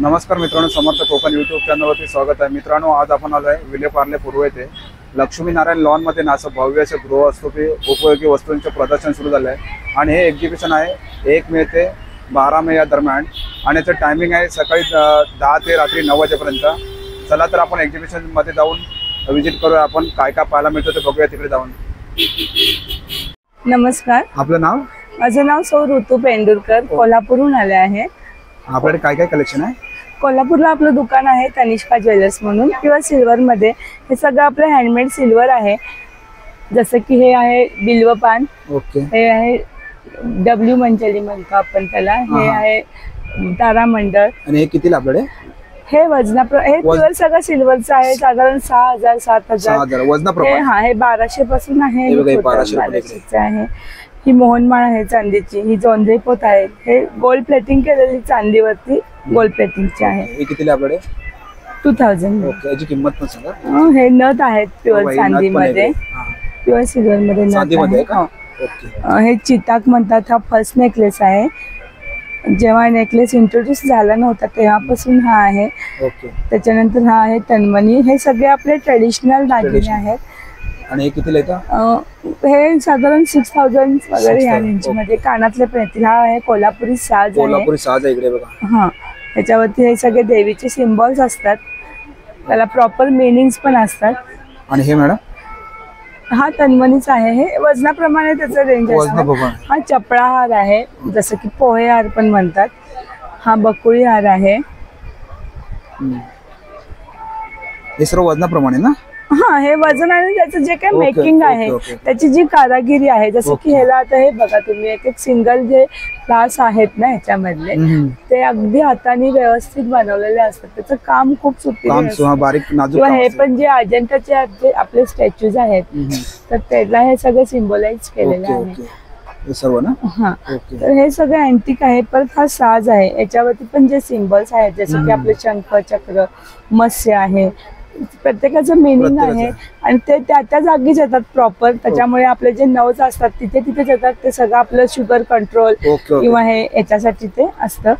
नमस्कार मित्रांनो, समर्थ कोकण यूट्यूब चॅनलवरती स्वागत आहे। मित्रांनो, आज आपण आलोय विलेपार्ले पूर्व येथे लक्ष्मीनारायण लॉन मध्ये ना असं भव्य असे गृहस्थोपी उपयोगी वस्तूंचे प्रदर्शन सुरू झाले आहे आणि हे एक्झिबिशन आहे 1 मे ते 12 मे या दरम्यान आणि याचं टायमिंग आहे सकाळी 10 ते रात्री 9 वाजेपर्यंत। चला तर आपण एक्झिबिशन मध्ये जाऊन विजिट करूया, आपण काय काय पाहायला मिळतं ते बघूया तिकडे जाऊन। नमस्कार, आपलं नाव? माझं नाव सौ ऋतू पेंडुरकर, कोल्हापूरहून आले आहे। आपल्याकडे काय काय कलेक्शन आहे? कोल्हापूरला आपलं दुकान आहे तनिष्का ज्वेलर्स म्हणून, किंवा सिल्वर मध्ये हे सगळं आपलं हँडमेड सिल्वर आहे। जसं की हे आहे बिल्व पान, ओके, हे आहे डब्ल्यू मंचली म्हणतो आपण त्याला, हे आहे तारामंडळ। आणि हे कितीला आपल्याकडे? हे हे प्युअर सगळं सिल्वरचं आहे, साधारण 6000 7000 वजनाप्रमाणे। हा, हे 1200 पासून आहे, हे बघा, 1200 आहे। ही मोहनमाळ आहे चांदीची, ही जोंधळी पोत आहे, हे गोल्ड प्लेटिंग केलेली चांदीवरती गोल्ड प्लेटिंगची आहे। हे कितीला आपल्याकडे? 2000। ओके, याची किंमत पण सांगा। हे नथ आहेत प्युअर चांदीमध्ये, प्युअर सिल्वर मध्ये नथ आहे। ओके, हे चिताक म्हणतात, हा फर्स्ट नेकलेस आहे। जेव्हा नेकलेस इंट्रोड्यूस झाला नव्हता तेव्हापासून हा आहे। ओके, त्याच्यानंतर हा आहे तन्मणी। हे सगळे आपले ट्रेडिशनल दागिने आहेत। आणि हे कितीला येतं? हे साधारण 6000 वगैरे या रेंज मध्ये। कानातले पण येतील। हा आहे कोल्हापुरी साज आहे, कोल्हापुरी साज आहे इकडे बघा। हा, त्याच्यावरती हे सगळे देवीचे सिम्बॉल्स असतात, त्याला प्रॉपर मीनिंग्स पण असतात। आणि हे मॅडम? हा तन्मणीच आहे, हे वजनाप्रमाणे त्याचं रेंज असतं। हा चपळा हार आहे, जसं की पोहे हार पण म्हणतात। हा बकुळी हार आहे। हे सर्व वजनाप्रमाणे ना? हा, हे वजन आणि त्याचं जे काही मेकिंग आहे, त्याची जी कारागिरी आहे, जसं की ह्याला आता हे बघा तुम्ही, एक सिंगल जे ग्लास आहेत ना ह्याच्यामधले, ते अगदी हाताने व्यवस्थित बनवलेले असतात। त्याचं काम खूप सुपीरियर असतं। किंवा हे पण जे अजंठाचे जे आपले स्टॅच्यूज आहेत, तर त्याला हे सगळं सिम्बॉलाइज केलेलं आहे सर्व ना। हा, तर हे सगळं अँटिक आहे। परत हा साज आहे, याच्यावरती पण जे सिम्बॉल्स आहेत, जसं की आपले शंख चक्र मत्स्य आहे, प्रत्येकाचं मिनिंग आहे आणि ते त्या त्या जागीच येतात प्रॉपर। त्याच्यामुळे आपले जे नवस असतात तिथे तिथेच येतात। ते सगळं आपलं शुगर कंट्रोल किंवा हे याच्यासाठी ते असतं।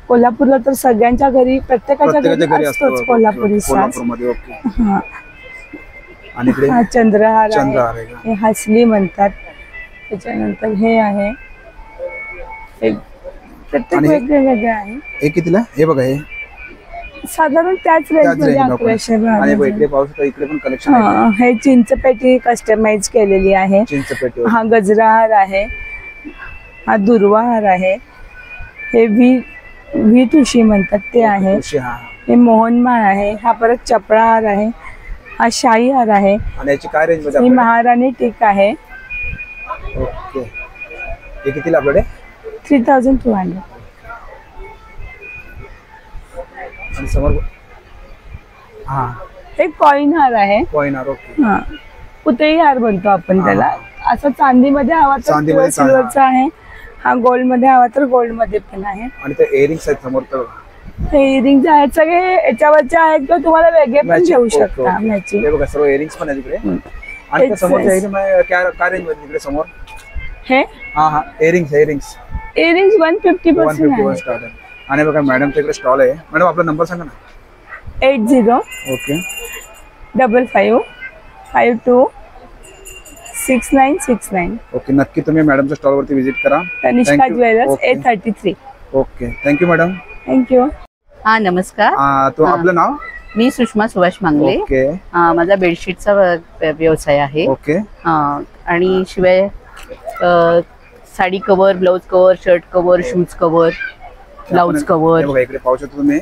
कोल्हापूरला तर सगळ्यांच्या घरी, प्रत्येकाच्या घरी असतोच कोल्हापुरी साज। हा, हा चंद्रहार आहे, हे हसली म्हणतात। त्याच्यानंतर हे आहे, प्रत्येक वेगवेगळे आहे। हे कितीला? हे बघा, हे साधारण त्याच रेंज मध्ये 1100। इकडे पण कलेक्शन आहे। हे चिंचपेटी कस्टमाइज केलेली आहे। हा गजराहार आहे, हा दुर्वाहार आहे, हे व्ही ठुशी म्हणतात ते आहे, हे मोहनमाळ आहे, हा परत चपळा हार आहे, हा शाही हार आहे, आणि याची काय रेंज मध्ये? ही महाराणी टीक आहे। ओके, हे कितीला आपल्याकडे? 3200। आणि समोर हा, हे कॉइन हार आहे, कॉइन हार। ओके, हा, पुतळी हार म्हणतो आपण त्याला। असं चांदीमध्ये हवा तर सिल्वरचा आहे, हा गोल्ड मध्ये हवा तर गोल्ड मध्ये पण आहे। आणि ते इयरिंग्स आहेत समोर, तर हे इयरिंग्स आहेत सगळे याच्यावरचे आहेत, किंवा तुम्हाला वेगळे पण घेऊ शकता मॅचिंग। हे बघा, सर्व इयरिंग्स पण आहेत इकडे। आणि समोर काय रेंज मध्ये तिकडे समोर? हे हा इयरिंग्स 150 पासून स्टार्ट आहे। आणि बघा मॅडम तिकडे स्टॉल आहे। मॅडम आपला नंबर सांगा ना। 80 ओके 55 52 6969। ओके, नक्की तुम्ही मॅडमच्या स्टॉल वरती विजिट करा, Tanishka jewellers A33। Okay, thank you madam. Thank you. हा नमस्कार, तो आपलं नाव? मी सुषमा सुभाष मांगले। ओके, माझा बेडशीटचा व्यवसाय आहे। ओके, आणि शिवाय sari cover, blouse cover, shirt cover, shoes cover, blouse cover. इकडे पाहू शकतो तुम्ही।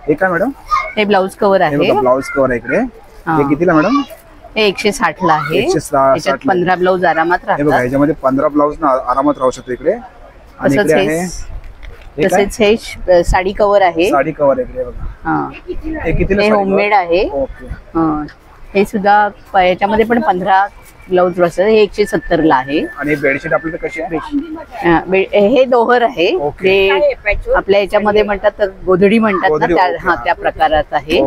हे काय मॅडम? हे ब्लाउज कव्हर आहे, ब्लाउज कव्हर आहे इकडे। हे कितीला मॅडम? हे 160 ला आहे। 160 15 ब्लाउज आरामात राहतात। ह्याच्यामध्ये 15 ब्लाउज ना आरामात राहू शकतो इकडे। आणि इकडे आहे, तसेच हे साडी कव्हर आहे, साडी कव्हर इकडे बघा। हे कितीला? हे होममेड आहे। ओके, हे सुद्धा याच्यामध्ये पण 15 ब्लाउज बसतात। हे 170 ला आहे। आणि बेडशीट आपल्याला कशी आहे? हे दोहर आहे, जे आपल्या याच्यामध्ये म्हणतात गोधडी म्हणतात ना, त्या प्रकारात आहे।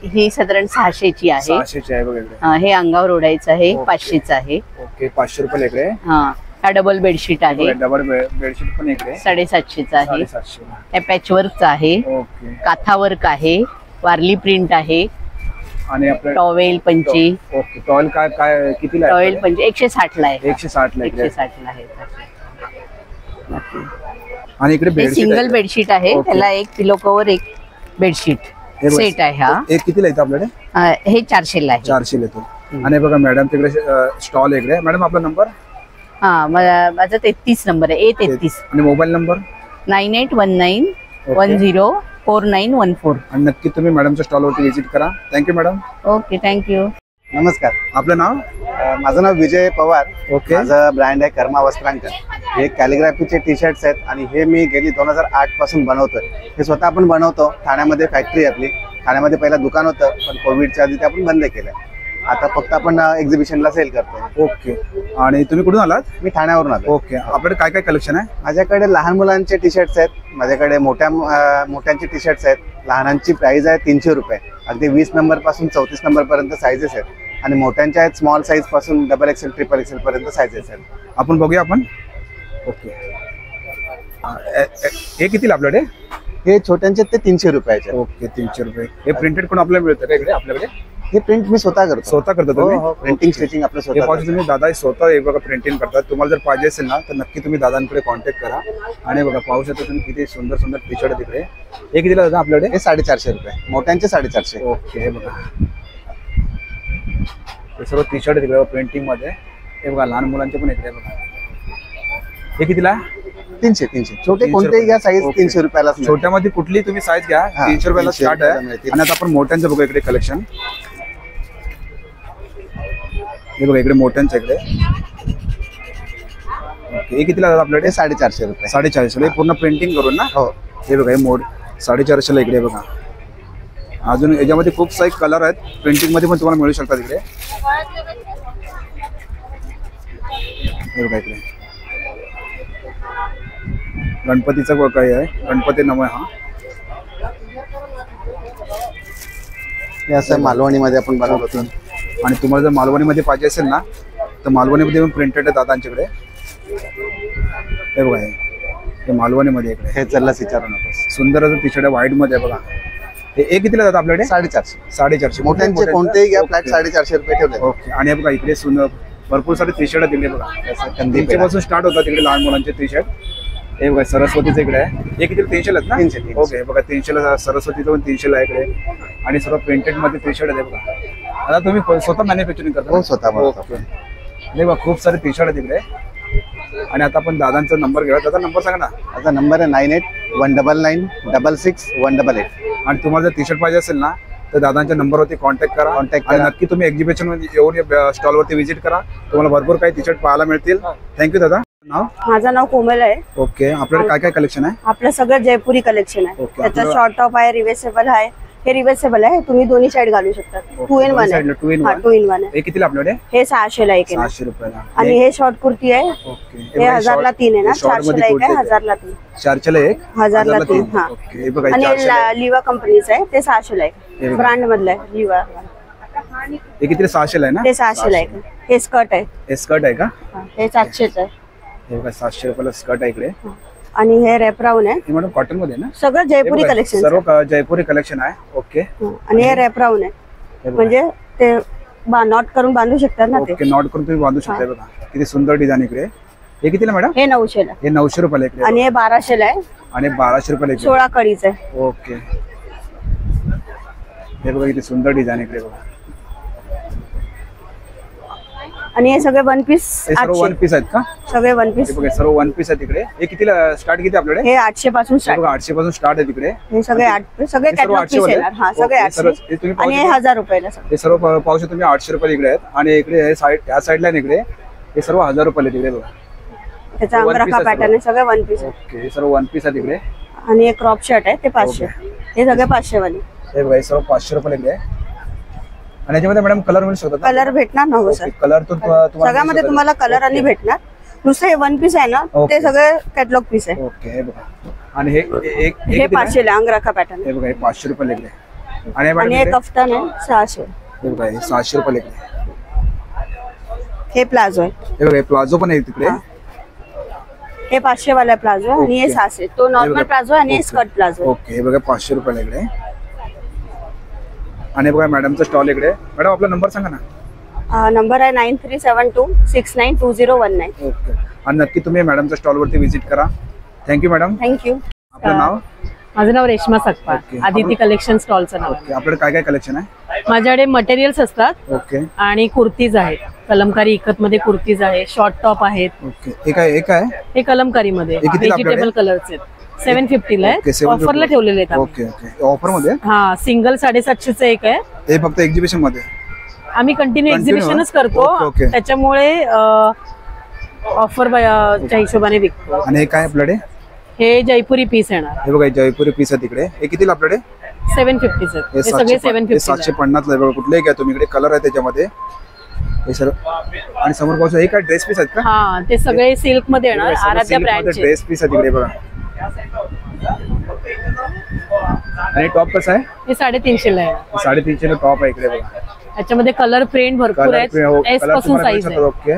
ही साधारण 600 ची आहे। हे अंगावर ओढायचं आहे, 500 चं आहे। ओके, 500 रुपये इकडे। हा, हा डबल बेडशीट आहे, डबल बेडशीट पण इकडे 750चा आहे. 750. हे पॅचवर्कचा आहे, ओके. काथावर्क आहे, वारली प्रिंट आहे, आणि आपलं टॉवेल पंची. ओके. टॉवेल काय काय कितीला आहे? टॉवेल पंची 160 ला आहे, 160 ला इकडे. 160 ला आहे. आणि इकडे हे बेडशीट सिंगल बेडशीट आहे, ओके. त्याला एक पिलो कव्हर, एक बेडशीट हे बघ, सेट आहे. हा एक कितीला येतं आपल्याकडे? हे 400 ला आहे. 400 येतो. आणि बघा मॅडम तिकडे स्टॉल आहे इकडे. मॅडम आपला नंबर? हा माझा 33 नंबर आहे, A33. आणि मोबाईल नंबर? 9819104914. आणि नक्की तुम्ही मॅडमच्या स्टॉलवरती व्हिजिट करा. Thank you madam. Okay, thank you. नमस्कार. आपलं नाव? माझं नाव विजय पवार. ओके. माझं ब्रँड आहे कर्मा वस्त्रांकन. हे कॅलिग्राफीचे टी शर्ट्स आहेत आणि हे मी गेली 2008 पासून बनवतोय. हे स्वतः आपण बनवतो. ठाण्यामध्ये फॅक्टरी आहे आपली. ठाण्यामध्ये पहिला दुकान होतं, पण कोविडच्या आधी ते आपण बंद केलंय. आता फक्त आपण एक्झिबिशनला सेल करतो. ओके. आणि तुम्ही कुठून आलात? मी ठाण्यावरून आलो. ओके. आपल्याकडे काय काय कलेक्शन आहे? माझ्याकडे लहान मुलांचे टी शर्ट्स आहेत, माझ्याकडे मोठ्यांचे टी शर्ट्स आहेत. लहानांची प्राइस आहे 300 रुपये. अगदी 20 नंबर पासून 34 नंबर पर्यंत साईजेस आहेत. आणि मोठ्यांच्या आहेत स्मॉल साईज पासून डबल एक्सेल ट्रिपल एक्सेल पर्यंत साईजेस आहेत. आपण बघूया आपण. ओके. हे कितीला आपल्याकडे? हे छोट्यांचे ते 300 रुपयाचे. ओके. 300 रुपये. हे प्रिंटेड कोण आपल्याला मिळतं का इकडे आपल्याकडे? हे प्रिंट मी स्वतः करतो. स्वतः करता तुम्ही? प्रिंटिंग स्टिचिंग आपलं हे स्वतः पाहू तुम्ही दादा स्वतः हे बघा प्रिंटिंग करतात. तुम्हाला जर पाहिजे असेल ना तर नक्की तुम्ही दादांकडे कॉन्टॅक्ट करा. आणि बघा पाहू शकता तुम्ही किती सुंदर सुंदर टी शर्ट तिकडे. हे कितीला दादा आपल्याकडे? हे 450 रुपये. मोठ्यांचे 450. ओके. हे बघा हे सर्व टी शर्ट तिकडे प्रिंटिंग मध्ये. हे बघा लहान मुलांचे पण इकडे बघा. हे कितीला? 300. छोटे कोणतेही घ्या, साईज ओके. 300 रुपयाला. छोट्यामध्ये कुठली तुम्ही साईज घ्या, 300 रुपयाला 300 स्टार्ट आहे. रुपयाला मिळतील. आणि आता आपण मोठ्यांचं बघू इकडे कलेक्शन. हे बघा इकडे मोठ्यांच्या इकडे. ओके. हे कितीला जातात आपल्याकडे? 450 रुपये. 450. हे पूर्ण प्रिंटिंग करून ना? हो. हे बघा हे मोड 450 ला इकडे बघा. अजून याच्यामध्ये खूप सारे कलर आहेत, प्रिंटिंग मध्ये पण तुम्हाला मिळू शकतात इकडे. हे बघा इकडे गणपतीचा काही आहे, गणपती नव आहे हा. हे असं मालवणीमध्ये आपण बनवतो. आणि तुम्हाला जर मालवणीमध्ये पाहिजे असेल ना तर मालवणीमध्ये पण प्रिंटेड आहे दादांच्याकडे. हे बघा हे मालवणीमध्ये इकडे. हे चल्लाच विचारू नकोस. सुंदर असं टी शर्ट आहे व्हाईट मध्ये बघा. हे कितीला जातात आपल्याकडे? 450. 450. मोठ्यांचे कोणतेही घ्या, फ्लॅट 450 रुपये ठेवले. ओके. आणि हे बघा इकडे सुंदर भरपूर सारे टी शर्ट तिकडे बघा. 300 पासून स्टार्ट होतात तिकडे लहान मुलांचे टी शर्ट. हे बघा सरस्वतीचं इकडे आहे. हे किती 300 ला ना? 300. ओके. बघा 300 ला सरस्वतीचं पण 300 ला इकडे. आणि सर्व प्रिंटेड मध्ये टी शर्ट आहे बघा. आता तुम्ही स्वतः मॅन्युफॅक्चरिंग करता? हो, स्वतः बनवतो. ओके. हे बघा खूप सारे टी शर्ट आहे तिकडे. आणि आता आपण दादांचा नंबर घेऊया. त्याचा नंबर सांगा ना. आता नंबर आहे 9819966188. आणि तुम्हाला जर टी शर्ट पाहिजे असेल ना तर दादांच्या नंबरवरती कॉन्टॅक्ट करा. आणि नक्की तुम्ही एक्झिबिशन मध्ये येऊन स्टॉलवरती व्हिजिट करा. तुम्हाला भरपूर काही टी शर्ट पाहायला मिळतील. थँक्यू दादा. नाव? माझं नाव कोमल आहे. ओके. आपल्याकडे काय काय कलेक्शन आहे? आपलं सगळं जयपुरी कलेक्शन आहे. ओके. त्याचा शॉर्ट टॉप आहे, रिव्हर्सेबल आहे. हे रिव्हर्सेबल आहे, तुम्ही दोन्ही साईड घालू शकता. 2 in 1 आहे. 2 in 1. 2 in 1 आहे. हे कितीला आपल्याकडे? हे 600 ला एक आहे. 600 रुपयाला. आणि हे शॉर्ट कुर्ती आहे. ओके. हे 1000 ला 3 आहे ना. 400 ला एक आहे, 1000 ला 3. 400 ला एक, 1000 ला 3. हा. ओके. हे बघा आणि 400 ला एक. लिवा कंपनीचं आहे, ते 600 ला हे एक. बघा. ब्रँड मधलं आहे लिवा. हे कितीला? 600 ला आहे ना? ते 600 ला एक. हे स्कर्ट आहे. हे स्कर्ट आहे का? हा, हे 700 आहे. हे बघा 700 रुपयाला स्कर्ट आहे इकडे. आणि हे रॅपराऊन आहे. हे मॅडम कॉटन मध्ये ना? सगळं जयपुरी हे बघा, कलेक्शन. सर्व जयपुरी कलेक्शन आहे. ओके. आणि हे रॅपराऊन आहे, हे बघा. म्हणजे ते नॉट करून बांधू शकतात ना ते. ओके. नॉट करून तुम्ही बांधू शकता. बघा किती सुंदर डिझाईन इकडे. हे कितीला मॅडम? हे 900 ला. हे 900 रुपयाला इकडे. आणि हे 1200 ला आहे. आणि 1200 रुपयाला इकडे. 16 कडीचं आहे. ओके. हे बघा किती सुंदर डिझाईन इकडे बघा. आणि हे सगळे वन पीस. हे सर्व 1 पीस आहेत का? सगळे वन पीस. हे बघा सर्व 1 पीस आहेत तिकडे. हे कितीला स्टार्ट किती आपल्याकडे? हे 800 पासून हे स्टार्ट. बघा 800 पासून स्टार्ट आहे तिकडे. हे सगळे सगळे हे सर्व कॅटलॉग 800 पीस वाले? येणार. हा, सगळे ओके. 800. हे तुम्ही पाहू आणि हे शकता. 1000 रुपयाला सगळे. हे सर्व पाहू शकता तुम्ही 800 रुपये इकडे आहेत. आणि इकडे हे साईड या साईडला इकडे हे सर्व 1000 रुपये तिकडे बघा. त्याचा one piece अंगरखा आहे पॅटर्न आहे, सगळे वन पीस. ओके. हे सर्व 1 पीस आहे तिकडे. आणि हे क्रॉप शर्ट आहे, ते 500. हे सगळे 500 वाले. हे बघा हे सर्व 500 रुपये इकडे आहे. आणि याच्यामध्ये मॅडम कलर मिळू शकतात? कलर भेटणार ना? हो सर. कलर तर तुम्हाला सगळ्यामध्ये तुम्हाला कलर आणि भेटणार. नुसतं हे वन पीस आहे ना, ते सगळे कॅटलॉग पीस आहे. ओके. हे बघा. आणि हे हे 500 ला अंगरखा पॅटर्न. हे बघा हे 500 रुपये इकडे. आणि आणि हे कफ्तान आहे 600. हे बघा हे 600 रुपये इकडे. हे प्लाझो आहे. हे बघा हे प्लाझो पण आहे तिकडे. हे 500 वाला प्लाझो आहे आणि हे ओके. 600. तो नॉर्मल बघा. प्लाझो आणि हे ओके. स्कर्ट प्लाझो आहे. ओके हे बघा 500 रुपयाला इकडे. आणि बघा मॅडमचा स्टॉल इकडे. मॅडम आपला नंबर सांगा ना. नंबर आहे 9372692019. ओके. आणि नक्की तुम्ही मॅडमच्या स्टॉलवरती व्हिजिट करा. Thank you madam. थँक्यू. आपलं नाव? माझं नाव रेश्मा सकपाळ. ओके. आदिती कलेक्शन स्टॉलचं नाव आहे. ओके आपल्याकडे काय काय कलेक्शन आहे? माझ्याकडे मटेरियल्स असतात ओके आणि कुर्तीज आहेत. कलमकारी इकत मध्ये कुर्तीज आहे, शॉर्ट टॉप आहेत. ओके एक आहे हे कलमकारी मध्ये हे कितीला आपल्याकडे? व्हेजिटेबल कलर्स आहेत. 750 ला ओके, आहेत. 750 ऑफरला ठेवलेले आहेत आम्ही. ओके ओके ऑफर मध्ये हा सिंगल 750 एक आहे. हे फक्त एक्झिबिशन मध्ये? आम्ही कंटिन्यू एक्झिबिशनच ओके, करतो ओके. त्याच्यामुळे ऑफर च्या हिशोबाने विकतो. आणि हे काय आपल्याकडे? हे जयपुरी पीस येणार. हे बघा जयपुरी पीस आहे तिकडे. हे कितीला आपल्याकडे? 750 आहेत. हे सगळे 750 750 ला. बघा कुठलेही घ्या तुम्ही. इकडे कलर आहे त्याच्यामध्ये हे सर. आणि समोर पाहू हे काय ड्रेस पीस आहेत का? हा ते सगळे सिल्क मध्ये येणार. आराध्या ब्रँडचे. ड्रेस पीस आहे तिकडे बघा. आणि टॉप कसं आहे? हे 350 ला आहे. 350 ला टॉप आहे इकडे बघा. याच्यामध्ये कलर प्रिंट भरपूर आहेत. एस पासून साईज आहे. ओके.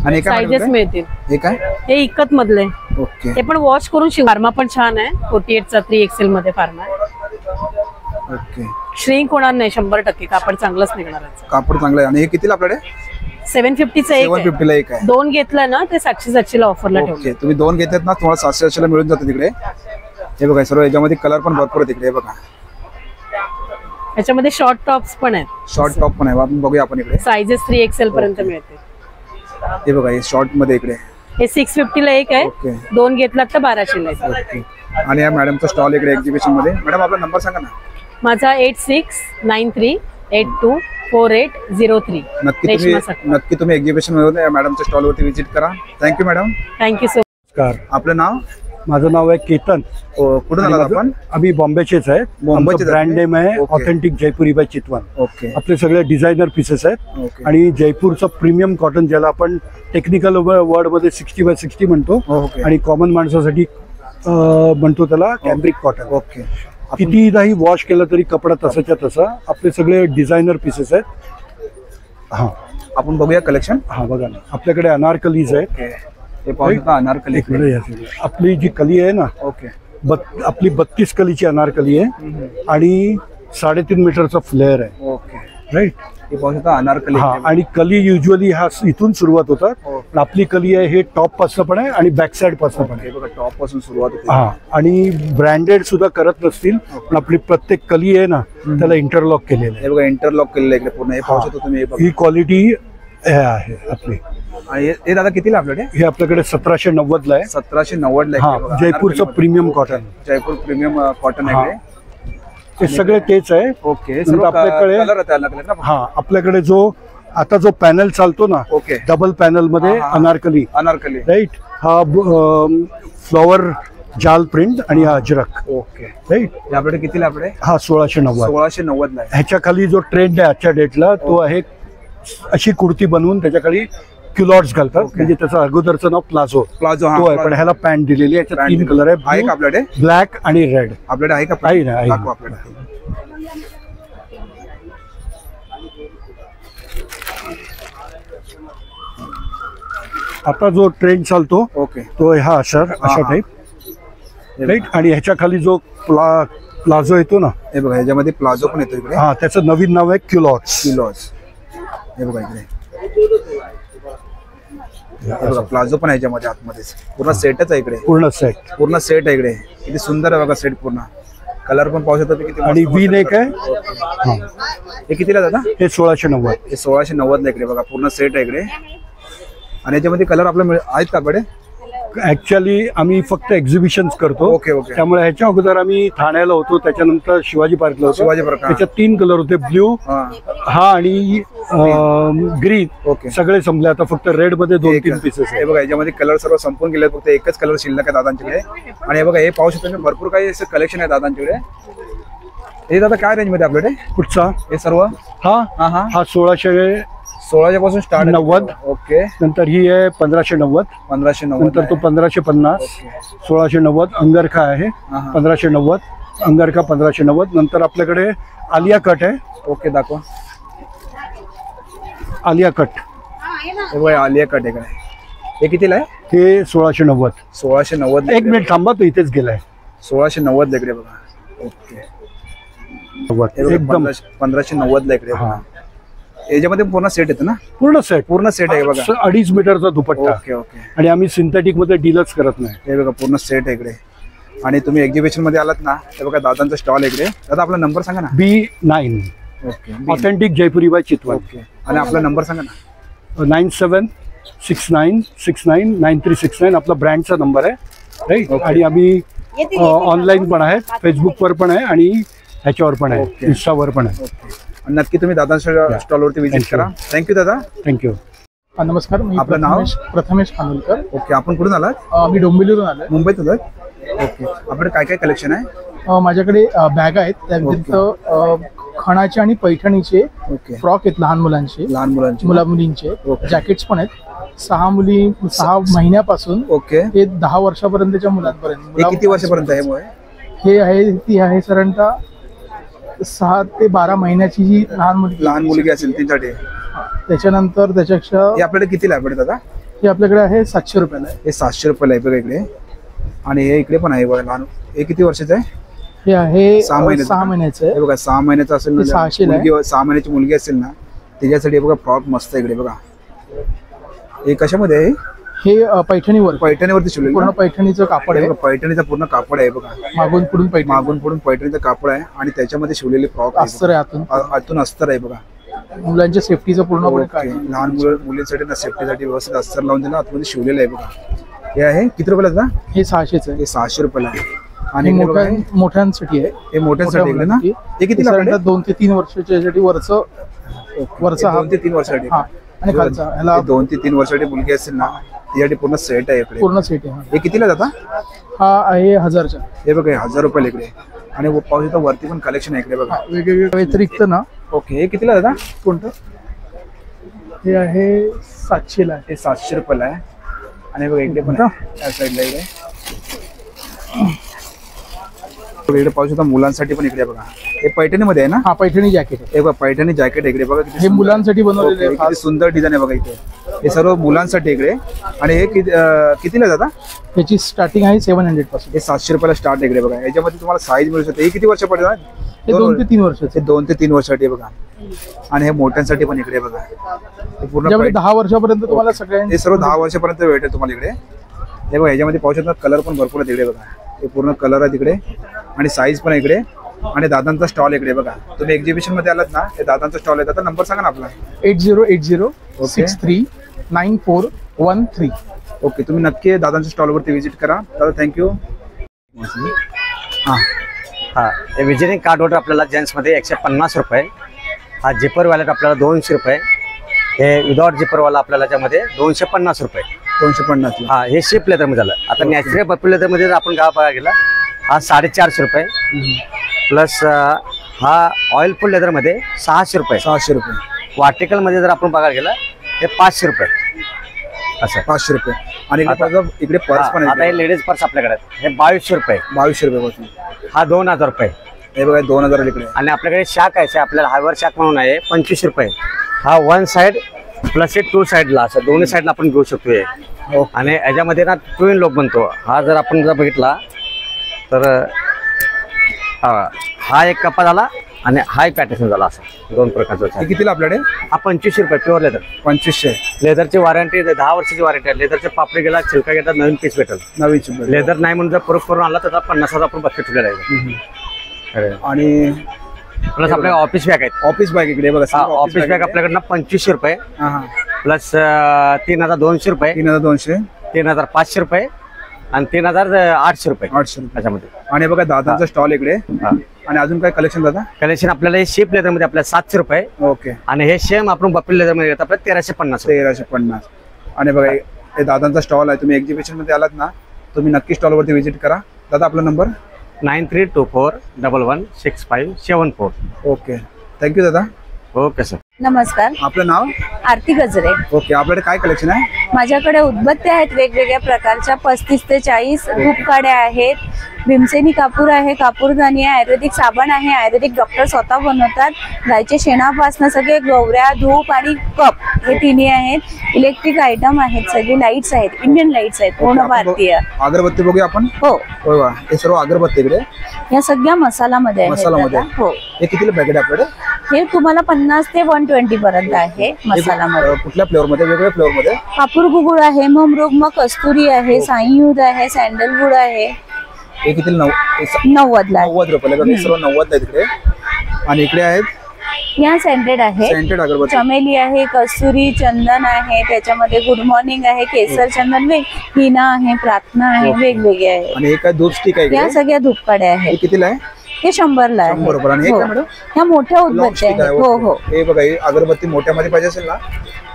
आणि हे काय साईजेस मॅडम? मिळतील. हे काय? हे इकत मधले. ओके ते पण वॉश करून शिव. फार्मा पण छान आहे. 48 चा 3XL मध्ये फार्मा आहे. ओके. श्रिंक होणार नाही 100%. कापड चांगलंच निघणार आहे. कापड चांगलं आहे. आणि हे कितीला आपल्याकडे? 750 चा एक आहे. 750 ला एक आहे. दोन घेतलं ना ते 700 ला ऑफरला ठेवलं. ओके तुम्ही दोन घेतात ना तुम्हाला 700 ला मिळून जातं तिकडे. हे बघा सर्व याच्यामध्ये कलर पण भरपूर आहे तिकडे. हे बघा याच्यामध्ये शॉर्ट टॉप्स पण आहेत. शॉर्ट टॉप पण आहे. आपण बघूया आपण इकडे. साईजेस 3XL पर्यंत मिळते. हे बघा हे शॉर्ट मध्ये इकडे. हे 650 ला एक आहे. ओके दोन घेतलात तर 1200 ला आहे. ओके. आणि या मॅडमचा स्टॉल इकडे एक्झिबिशन मध्ये. मॅडम आपला नंबर सांगा ना. माझा 8693824803. रेश्मा सकपाळ. नक्की तुम्ही एक्झिबिशन मध्ये या मॅडमच्या स्टॉल वरती व्हिजिट करा. Thank you madam. थँक्यू सो नमस्कार. आपलं नाव? माझं नाव आहे केतन. कुठून आलात आपण? आम्ही बॉम्बेचेच आहेत. बॉम्बेचेच आहेत. ब्रँड नेम आहे ओके. ऑथेंटिक जयपुरी बाय चितवन. ओके आपले सगळे डिझायनर पीसेस आहेत. ओके. आणि जयपूरचं प्रीमियम कॉटन ज्याला आपण टेक्निकल वर्ड मध्ये 60x60 म्हणतो ओके. आणि कॉमन माणसासाठी म्हणतो त्याला कॅम्ब्रिक कॉटन. ओके कितीदाही वॉश केलं तरी कपडा तसाच्या तसा. आपले सगळे डिझायनर पीसेस आहेत. हा आपण बघूया कलेक्शन. हा बघा ना आपल्याकडे अनारकलीज आहेत. ओके हे पाहू शकता अनारकली. एक मिनिट या सगळं. आपली जी कली आहे ना ओके आपली 32 कलीची अनारकली आहे आणि 3.5 मीटरचा फ्लेअर आहे. Okay right. हे पाहू शकता अनारकली. हा आणि कली युजली हा इथून सुरुवात होतात. पण आपली कली आहे हे टॉप पासून पण आहे आणि बॅक साइड पासून पण आहे. हे बघा टॉप पासून सुरुवात होते. हा आणि ब्रँडेड सुद्धा करत नसतील पण आपली प्रत्येक कली आहे ना त्याला इंटरलॉक केलेलं आहे. हे बघा इंटरलॉक केलेलं आहे इकडे पूर्ण. हे पाहू शकता तुम्ही. हे बघा. ही क्वालिटी आहे आपली. आणि हे दादा कितीला आपल्याकडे? हे आपल्याकडे 1790 ला आहे. 1790 ला हा आहे. बघा, जयपूरचं अनारकलीमध्ये. Premium cotton. Jaipur premium cotton हा. आहे. ते सगळे तेच आहे. ओके नंतर आपल्याकडे कलर आहे अलग ना. हा आपल्याकडे जो आता जो पॅनल चालतो ना ओके डबल पॅनल मध्ये हा, हा. अनारकली अनारकली. राईट. हा फ्लॉवर जाल प्रिंट आणि हा अजरक. Okay right. हे आपल्याकडे कितीला आपल्याकडे? हा 1690. 1690 ला आहे. ह्याच्या खाली जो ट्रेंड आहे आजच्या डेटला तो आहे अशी कुर्ती बनवून त्याच्या खाली क्युलॉट्स घालतात. ओके. म्हणजे त्याचं अगोदरचं नाव प्लाझो प्लाझो. तो आहे पण ह्याला पॅन्ट दिलेली आहे. याच्यात 3 कलर आहे का आहे आपल्याकडे? ब्लॅक आणि रेड. आपल्याकडे आहे का? आहे ना आहे दाखवा ना. आपल्याकडे. आता जो ट्रेंड चालतो ओके तो हा अशा टाईप. हे राईट. बघा. आणि ह्याच्या खाली जो प्लाझो येतो ना हे बघा ह्याच्यामध्ये प्लाझो पण येतो इकडे. हा त्याचं नवीन नाव आहे क्युलॉट्स. किलोज. हे बघा इकडे. हे बघा प्लाझो पण आहे ह्याच्यामध्ये आतमध्येच. पूर्ण सेटच आहे इकडे. पूर्ण सेट. पूर्ण सेट आहे इकडे. किती सुंदर आहे बघा सेट पूर्ण. कलर पण पाहू शकता तुम्ही किती आणि मस्त वी मस्त नेक color. आहे. हा हे कितीला दादा? हे 1690. हे 1690 ला इकडे बघा पूर्ण सेट आहे इकडे. आणि याच्यामध्ये कलर आपल्याला आहेत का आपल्याकडे? ऍक्च्युअली आम्ही फक्त एक्झिबिशन करतो. Okay okay. त्यामुळे ह्याच्या अगोदर आम्ही ठाण्याला होतो त्याच्यानंतर शिवाजी पार्कला होतो. शिवाजी पार्क. त्याच्यात 3 कलर होते ब्ल्यू हा हा आणि ग्रीन. ओके. सगळे संपले. आता फक्त रेड मध्ये 2-3 पीसेस हे बघा याच्यामध्ये कलर सर्व संपून गेले. फक्त एकच कलर शिल्लक आहे दादांच्याकडे. आणि हे बघा हे पाहू शकता भरपूर काही असं कलेक्शन आहे दादांच्याकडे. हे दादा काय रेंज मध्ये आपल्याकडे कुठचा हे सर्व? हा हा हा हा 1690. 1600 पासून स्टार्ट. 90. ओके. नंतर ही आहे 1590. 1590. नंतर तो 1550. 1690 अंगरखा आहे. हा, हा. 1590 अंगरखा 1590. नंतर आपल्याकडे आलिया कट आहे. ओके दाखवा. आलिया कट. हे बघा आलिया कट आहे काय. हे कितीला आहे? हे 1690. 1690. एक मिनिट थांबा, तो इथेच गेलाय. 1690 इकडे बघा. ओके. एकदम 1590 इकडे हा. बघा. याच्यामध्ये पूर्ण सेट येतं ना? पूर्ण सेट. पूर्ण सेट आहे बघा. 2.5 मीटरचा दुपट्टा. Okay okay. आणि आम्ही सिंथेटिक मध्ये डीलच करत नाही. हे बघा पूर्ण सेट आहे इकडे. आणि तुम्ही एक्झिबिशन मध्ये आलात ना, हे बघा दादांचा स्टॉल इकडे. दादा आपला नंबर सांगा ना. B9 okay. ऑथेंटिक जयपुरी बाय चितवन. ओके. आणि आपला नंबर सांगा ना. 9769699369 आपला ब्रँडचा नंबर आहे, राईट. ओके. आणि आम्ही ऑनलाईन पण आहे, फेसबुकवर पण आहे आणि ह्याच्यावर पण आहे, ओके. इन्स्टावर पण आहे. ओके. आणि नक्की तुम्ही दादांच्या स्टॉलवरती व्हिजिट Thank you. करा. थँक्यू दादा. थँक्यू. नमस्कार, मी आपलं नाव? प्रथमेश खानोलकर. ओके. आपण कुठून आलात? मी डोंबिवलीवरून आलोय. मुंबईत आलात? ओके. आपल्याकडे काय काय कलेक्शन आहे? माझ्याकडे बॅग आहेत, त्या व्यतिरिक्त खणाचे आणि पैठणीचे ओके. फ्रॉक आहेत लहान मुलांचे, लहान मुलांची. मुलींचे ओके. जॅकेट्स पण आहेत. 6 महिन्यापासून ओके. ते 10 वर्षापर्यंतच्या मुलांपर्यंत. हे किती वर्षापर्यंत आहे मग? ती आहे साधारणतः 6 ते 12 महिन्याची जी लहान मुलगी असेल त्यांच्यासाठी. त्याच्यानंतर त्याच्यापेक्षा हे आपल्याकडे कितीला आहे दादा? हे आपल्याकडे आहे 700 रुपयाला आहे. हे 700 रुपयाला आहे बघा इकडे. आणि हे इकडे पण आहे बघा लहान. हे किती वर्षाचं आहे? हे आहे 6 महिन्याचं. 6 महिन्याचं हे आहे. बघा 6 महिन्याचं असेल हे ना, 600 ला आहे. मुलगी 6 महिन्याची मुलगी असेल ना, त्याच्यासाठी हे बघा फ्रॉक मस्त आहे इकडे बघा. हे कशामध्ये आहे? हे पैठणीवर पैठणीवरती शिवलेलं पूर्ण ना? पैठणीचं कापड हे आहे. बघा पैठणीचा पूर्ण कापड आहे बघा. मागून पुढून पैठणी, मागून पुढून पैठणीचं कापड आहे आणि त्याच्यामध्ये शिवलेले फ्रॉक अस्तर आहे आतून. आतून अस्तर आहे बघा. मुलांच्या सेफ्टीचं पूर्णपणे ओके. काय लहान मुलींसाठी ना सेफ्टीसाठी व्यवस्थित अस्तर लावून दिलं, आतमध्ये शिवलेलं आहे बघा. हे आहे किती रुपयाला दादा? हे 600च आहे. हे 600 रुपयाला आहे. आणि आणि इकडे बघा हे- मोठ्यांसाठी आहे. हे मोठ्यांसाठी इकडे ना? मुलांसाठी. हे कितीला साधारणतः आपल्याकडे? 2 ते 3 वर्षाच्यासाठी वरचा हा 2 ते 3 वर्षासाठी. हा आणि खालचा ह्याला 2 ते 3 वर्षासाठी मुलगी असेल ना, त्यासाठी पूर्ण सेट आहे इकडे. पूर्ण सेट आहे. हे कितीला जाता? हा आहे 1000चा. हे बघा हे 1000 रुपयाला इकडे. आणि पाहू शकता वरती पण कलेक्शन आहे इकडे बघा. वेगवेगळ्या व्यतिरिक्त ना ओके. हे कितीला जाता? कोणतं? हे आहे 700 ला आहे. हे 700 रुपयाला आहे. आणि बघा इकडे पण आहे, या साईडला इकडे. इकडे पाहू शकता मुलांसाठी पण इकडे बघा. हे पैठणीमध्ये आहे ना? हा पैठणी जॅकेट आहे. हे बघा पैठणी जॅकेट इकडे बघा किती हे सुंदर. मुलांसाठी बनवलेले ओके, आहे. किती सुंदर डिझाईन आहे बघा इथे. हे सर्व मुलांसाठी इकडे. आणि हे कितीला जाता? त्याची स्टार्टिंग आहे 700 पासून. हे 700 रुपयाला स्टार्ट इकडे बघा. याच्यामध्ये तुम्हाला साईज मिळू शकते. हे किती वर्षापर्यंत? हे 2 ते 3 वर्षाचे. हे 2 ते 3 वर्षासाठी बघा. आणि हे मोठ्यांसाठी पण इकडे बघा. हे पूर्ण त्याच्यामध्ये 10 वर्षापर्यंत तुम्हाला सगळ्यांना हे सर्व 10 वर्षापर्यंत भेटेल तुम्हाला इकडे. हे बघा याच्यामध्ये पाहू शकता कलर पण भरपूर आहेत इकडे बघा. हे पूर्ण कलर आहेत इकडे आणि साईज पण आहे इकडे. आणि दादांचा स्टॉल इकडे बघा. तुम्ही एक्झिबिशन मध्ये आलात ना, हे दादांचा स्टॉल आहे. आता नंबर सांगा ना आपला. 8080639413. ओके. तुम्ही नक्की दादांच्या स्टॉलवरती व्हिजिट करा. दादा थँक्यू. हां हा विजिटिंग कार्डवर आपल्याला जेंट्समध्ये 150 रुपये. हा जिपर वॅलेट आपल्याला 200 रुपये. हे विदाउट जिपरवाला आपल्याला त्यामध्ये 250 रुपये. 250. हा हे शिप लेदरमध्ये झालं. आता नॅचरल पप्पी लेदरमध्ये जर आपण गाव बघायला गेला, हा 450 रुपये. प्लस हा ऑइल फुल लेदरमध्ये 600 रुपये. 600 रुपये. वाटिकलमध्ये जर आपण बघायला गेला, हे 500 रुपये असं. 500 रुपये. आणि इकडे पर्स पण आता आहे. हे लेडीज पर्स आपल्याकडे आहेत. हे 2200 रुपये. 2200 रुपये पासून. हा 2000 रुपये. हे बघा 2000 इकडे. आणि आपल्याकडे शाक आहे, आपल्याला हायवर शाक म्हणून आहे 25 रुपये. हा 1 साइड प्लस हे 2 साइडला असं दोन्ही साइडला आपण घेऊ शकतो. आणि याच्यामध्ये ना ट्विन लोक बनतो. हा जर आपण जर बघितला तर हा एक कपा झाला आणि हा एक पॅटर्न झाला. असं 2 प्रकारचा. हे कितीला आपल्याकडे? हा 25 रुपये प्युअर लेदर. 2500. लेदरची वॉरंटी 10 वर्षाची वॉरंटी आहे. लेदरचे पापडी गेला छिलका घेतात नवीन पीस भेटेल. नवीन चिप. लेदर नाही म्हणून जर परत करून आला तर 50,000 आपण बकेट ठेवलेला आहे. आणि प्लस आपल्या ऑफिस बॅग आहेत. ऑफिस बॅग इकडे बघा. ऑफिस बॅग आपल्याकडनं 2500 रुपये. हां. प्लस 3200 रुपये. 3200. 3500 रुपये आणि 3800 रुपये 800 रुपये त्याच्यामध्ये. आणि बघा दादांचा स्टॉल इकडे. आणि अजून काय कलेक्शन दादा? कलेक्शन आपल्याला हे शेप लेदर मध्ये आपल्याला 700 रुपये. ओके. आणि हे सेम आपण बपली लेदर मध्ये घेतो आपल्याला 1350. 1350. आणि बघा हे दादांचा स्टॉल आहे. तुम्ही एक्झिबिशन मध्ये आलात ना, तुम्ही नक्की स्टॉलवरती व्हिजिट करा. दादा आपला नंबर? 9324116574. ओके. थँक्यू दादा. Okay sir. नमस्कार, आपलं नाव? आरती गजरे. ओके, आपल्याकडे काय कलेक्शन आहे? माझ्याकडे उदबत्त्या आहेत वेगवेगळ्या प्रकारच्या 35 ते 40, धूपकाड्या आहेत, भीमसेनी कापूर आहे, कापूरदानी आहे, आयुर्वेदिक साबण आहे, आयुर्वेदिक डॉक्टर स्वतः बनवतात, गायच्या शेणापासून सगळे गवऱ्या, धूप आणि कप हे तिन्ही आहेत. इलेक्ट्रिक आयटम आहेत, सगळे लाईट्स आहेत, इंडियन लाईट्स आहेत, पूर्ण भारतीय. अगरबत्ती बघूया आपण. हो, होय वा, हे सर्व अगरबत्ती इकडे या सगळ्या मसालामध्ये आहेत मसालामध्ये. दादा. हो, हे कितीला पॅकेट आपल्याकडे? हे तुम्हाला 50 ते 120 पर्यंत आहे मसालामध्ये. कुठल्या फ्लेवर मध्ये? वेगवेगळ्या फ्लेवर मध्ये. कापूर गुगुळ आहे, मग कस्तुरी आहे, साईयूद आहे, सॅन्डलवूड आहे. हे किती? 90 ला. 90 रुपयाला. हे सर्व 90 आहे तिकडे. आणि इकडे आहेत या सेंटेड आहे, सेंटेड अगरबत्ती. चमेली आहे, कस्तुरी चंदन आहे, त्याच्यामध्ये गुड मॉर्निंग आहे, केसर चंदन हिना आहे, प्रार्थना आहे, वेगवेगळे आहे. आणि हे काय धूप स्टिक आहे? या सगळ्या धूपकाड्या हे आहेत. कितीला आहे? हे 100 ला आहे. 100 रुपये. आणि हे हो. काय मॅडम? ह्या मोठ्या लॉंग उदबत्त्या स्टिक आहे. आहेत. हो हो, हे बघा, ही अगरबत्ती मोठ्यामध्ये पाहिजे असेल ना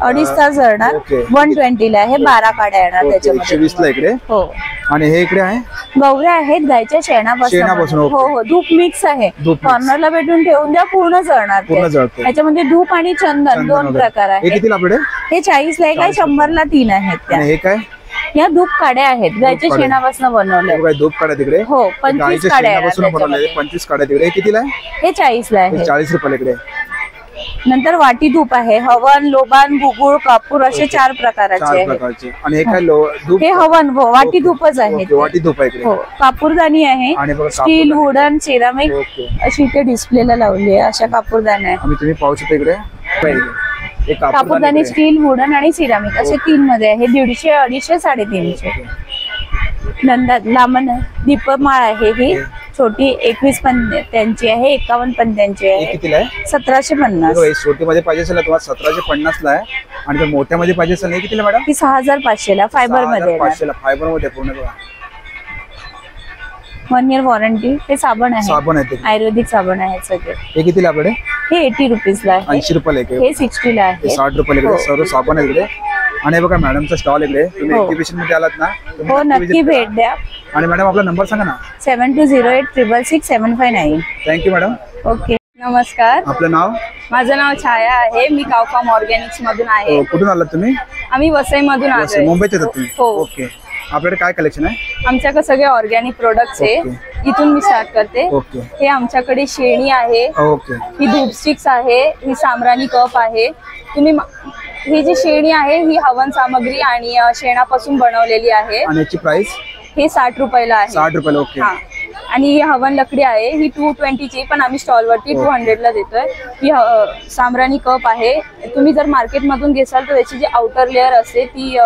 2.5 तास जळणार. ओके. 120 ला आहे, 12 काड्या येणार त्याच्यामध्ये. 120 ला इकडे. हो, आणि हे इकडे आहे गवऱ्या आहेत गायच्या शेणापासून, शेणापासून. ओके. हो हो, धूप मिक्स आहे. धूप mix. कॉर्नरला भेटून ठेवून द्या, पूर्ण जळणार ते. पूर्ण जळते. त्याच्यामध्ये धूप आणि चंदन दोन वगैरे. प्रकार हे आहेत. कितीला आपल्याकडे? हे 40 ला एक आहे, 100 ला 3 आहेत त्या. आणि हे काय? या धूप काड्या आहेत, गायच्या काड्या. शेणापासून बनवल्या. हे बघा, धूप काढा तिकडे. हो, 25 गाईच्या काड्या येणार शेणापासून बनवलेले त्याच्यामध्ये. 25 काढा तिकडे. हे कितीला आहे? हे 40 ला हे आहे. 40 रुपयाला इकडे. नंतर वाटी धूप आहे, हवन, लोबान, गुगुळ, कापूर असे 4 प्रकाराचे 4 आहेत. प्रकारचे. आणि हे काय धूप? हे हवन वाटी ओके. धूपच आहे ओके, वाटी धूप आहे इकडे. हो, कापूरदानी आहे, आणि बघा स्टील, कापूरदानी. Wooden, ceramic okay. अशी इथे डिस्प्लेला लावली आहे. अशा कापूरदानी आहे. आणि तुम्ही पाहू शकता इकडे एक कापूरदानी स्टील, वुडन आणि सिरामिक असे 3 मध्ये आहे. 150, 250, 350. नंतर लांबन दीपमाळ आहे, ही छोटी 21 पंत्यांची आहे, 51 पंत्यांची हे आहे, कितीला आहे? 1750. छोटी मध्ये पाहिजे असेल ना तुम्हाला 1750 ला आहे. आणि जर मोठ्या मध्ये पाहिजे असेल ना, हे कितीला मॅडम? ही 6500 ला फायबर मध्ये येणार. 500 ला फायबर मध्ये पूर्ण बघा. 1 इयर वॉरंटी. हे साबण आहे, साबण आहे ते. आयुर्वेदिक साबण आहे सगळे. हे कितीला आपल्याकडे? हे 80 रुपीज ला आहे. 80 रुपयाला एक आहे. हे 60 ला हे आहे. 60 रुपयाला इकडे. हो. सर्व साबण आहे इकडे. आणि हे बघा मॅडमचा स्टॉल इकडे. तुम्ही हो. एक्झिबिशन मध्ये आलात ना, तुम्ही हो, नक्की visit करा. भेट द्या. आणि मॅडम आपला नंबर सांगा ना. 7208666759. Thank you madam. ओके, नमस्कार. आपलं नाव? माझं नाव छाया आहे. मी कावफार्म ऑर्गॅनिक्स मधून आहे. कुठून आलात तुम्ही? आम्ही वसई मधून आलोय. मुंबईत येतात तुम्ही? हो. ओके. आपल्याकडे काय कलेक्शन आहे? आमच्याकडे सगळे ऑर्गॅनिक प्रोडक्ट्स आहे. इथून मी स्टार्ट करते. ओके. हे आमच्याकडे शेणी आहे, ओके. ही धूप स्टिक्स आहे, ही सामरानी कप आहे. तुम्ही ही जी शेणी आहे ही हवन सामग्री आणि शेणापासून बनवलेली आहे. आणि याची प्राइस? हे 60 रुपयाला आहे. 60 रुपयाला. ओके. हा. आणि ही हवन लकडी आहे, ही 220 ची, पण आम्ही स्टॉल वरती 200 ला देतोय. ही सामरानी कप आहे. तुम्ही जर मार्केट मधून घेसाल तर त्याची जी आउटर लेअर असते ती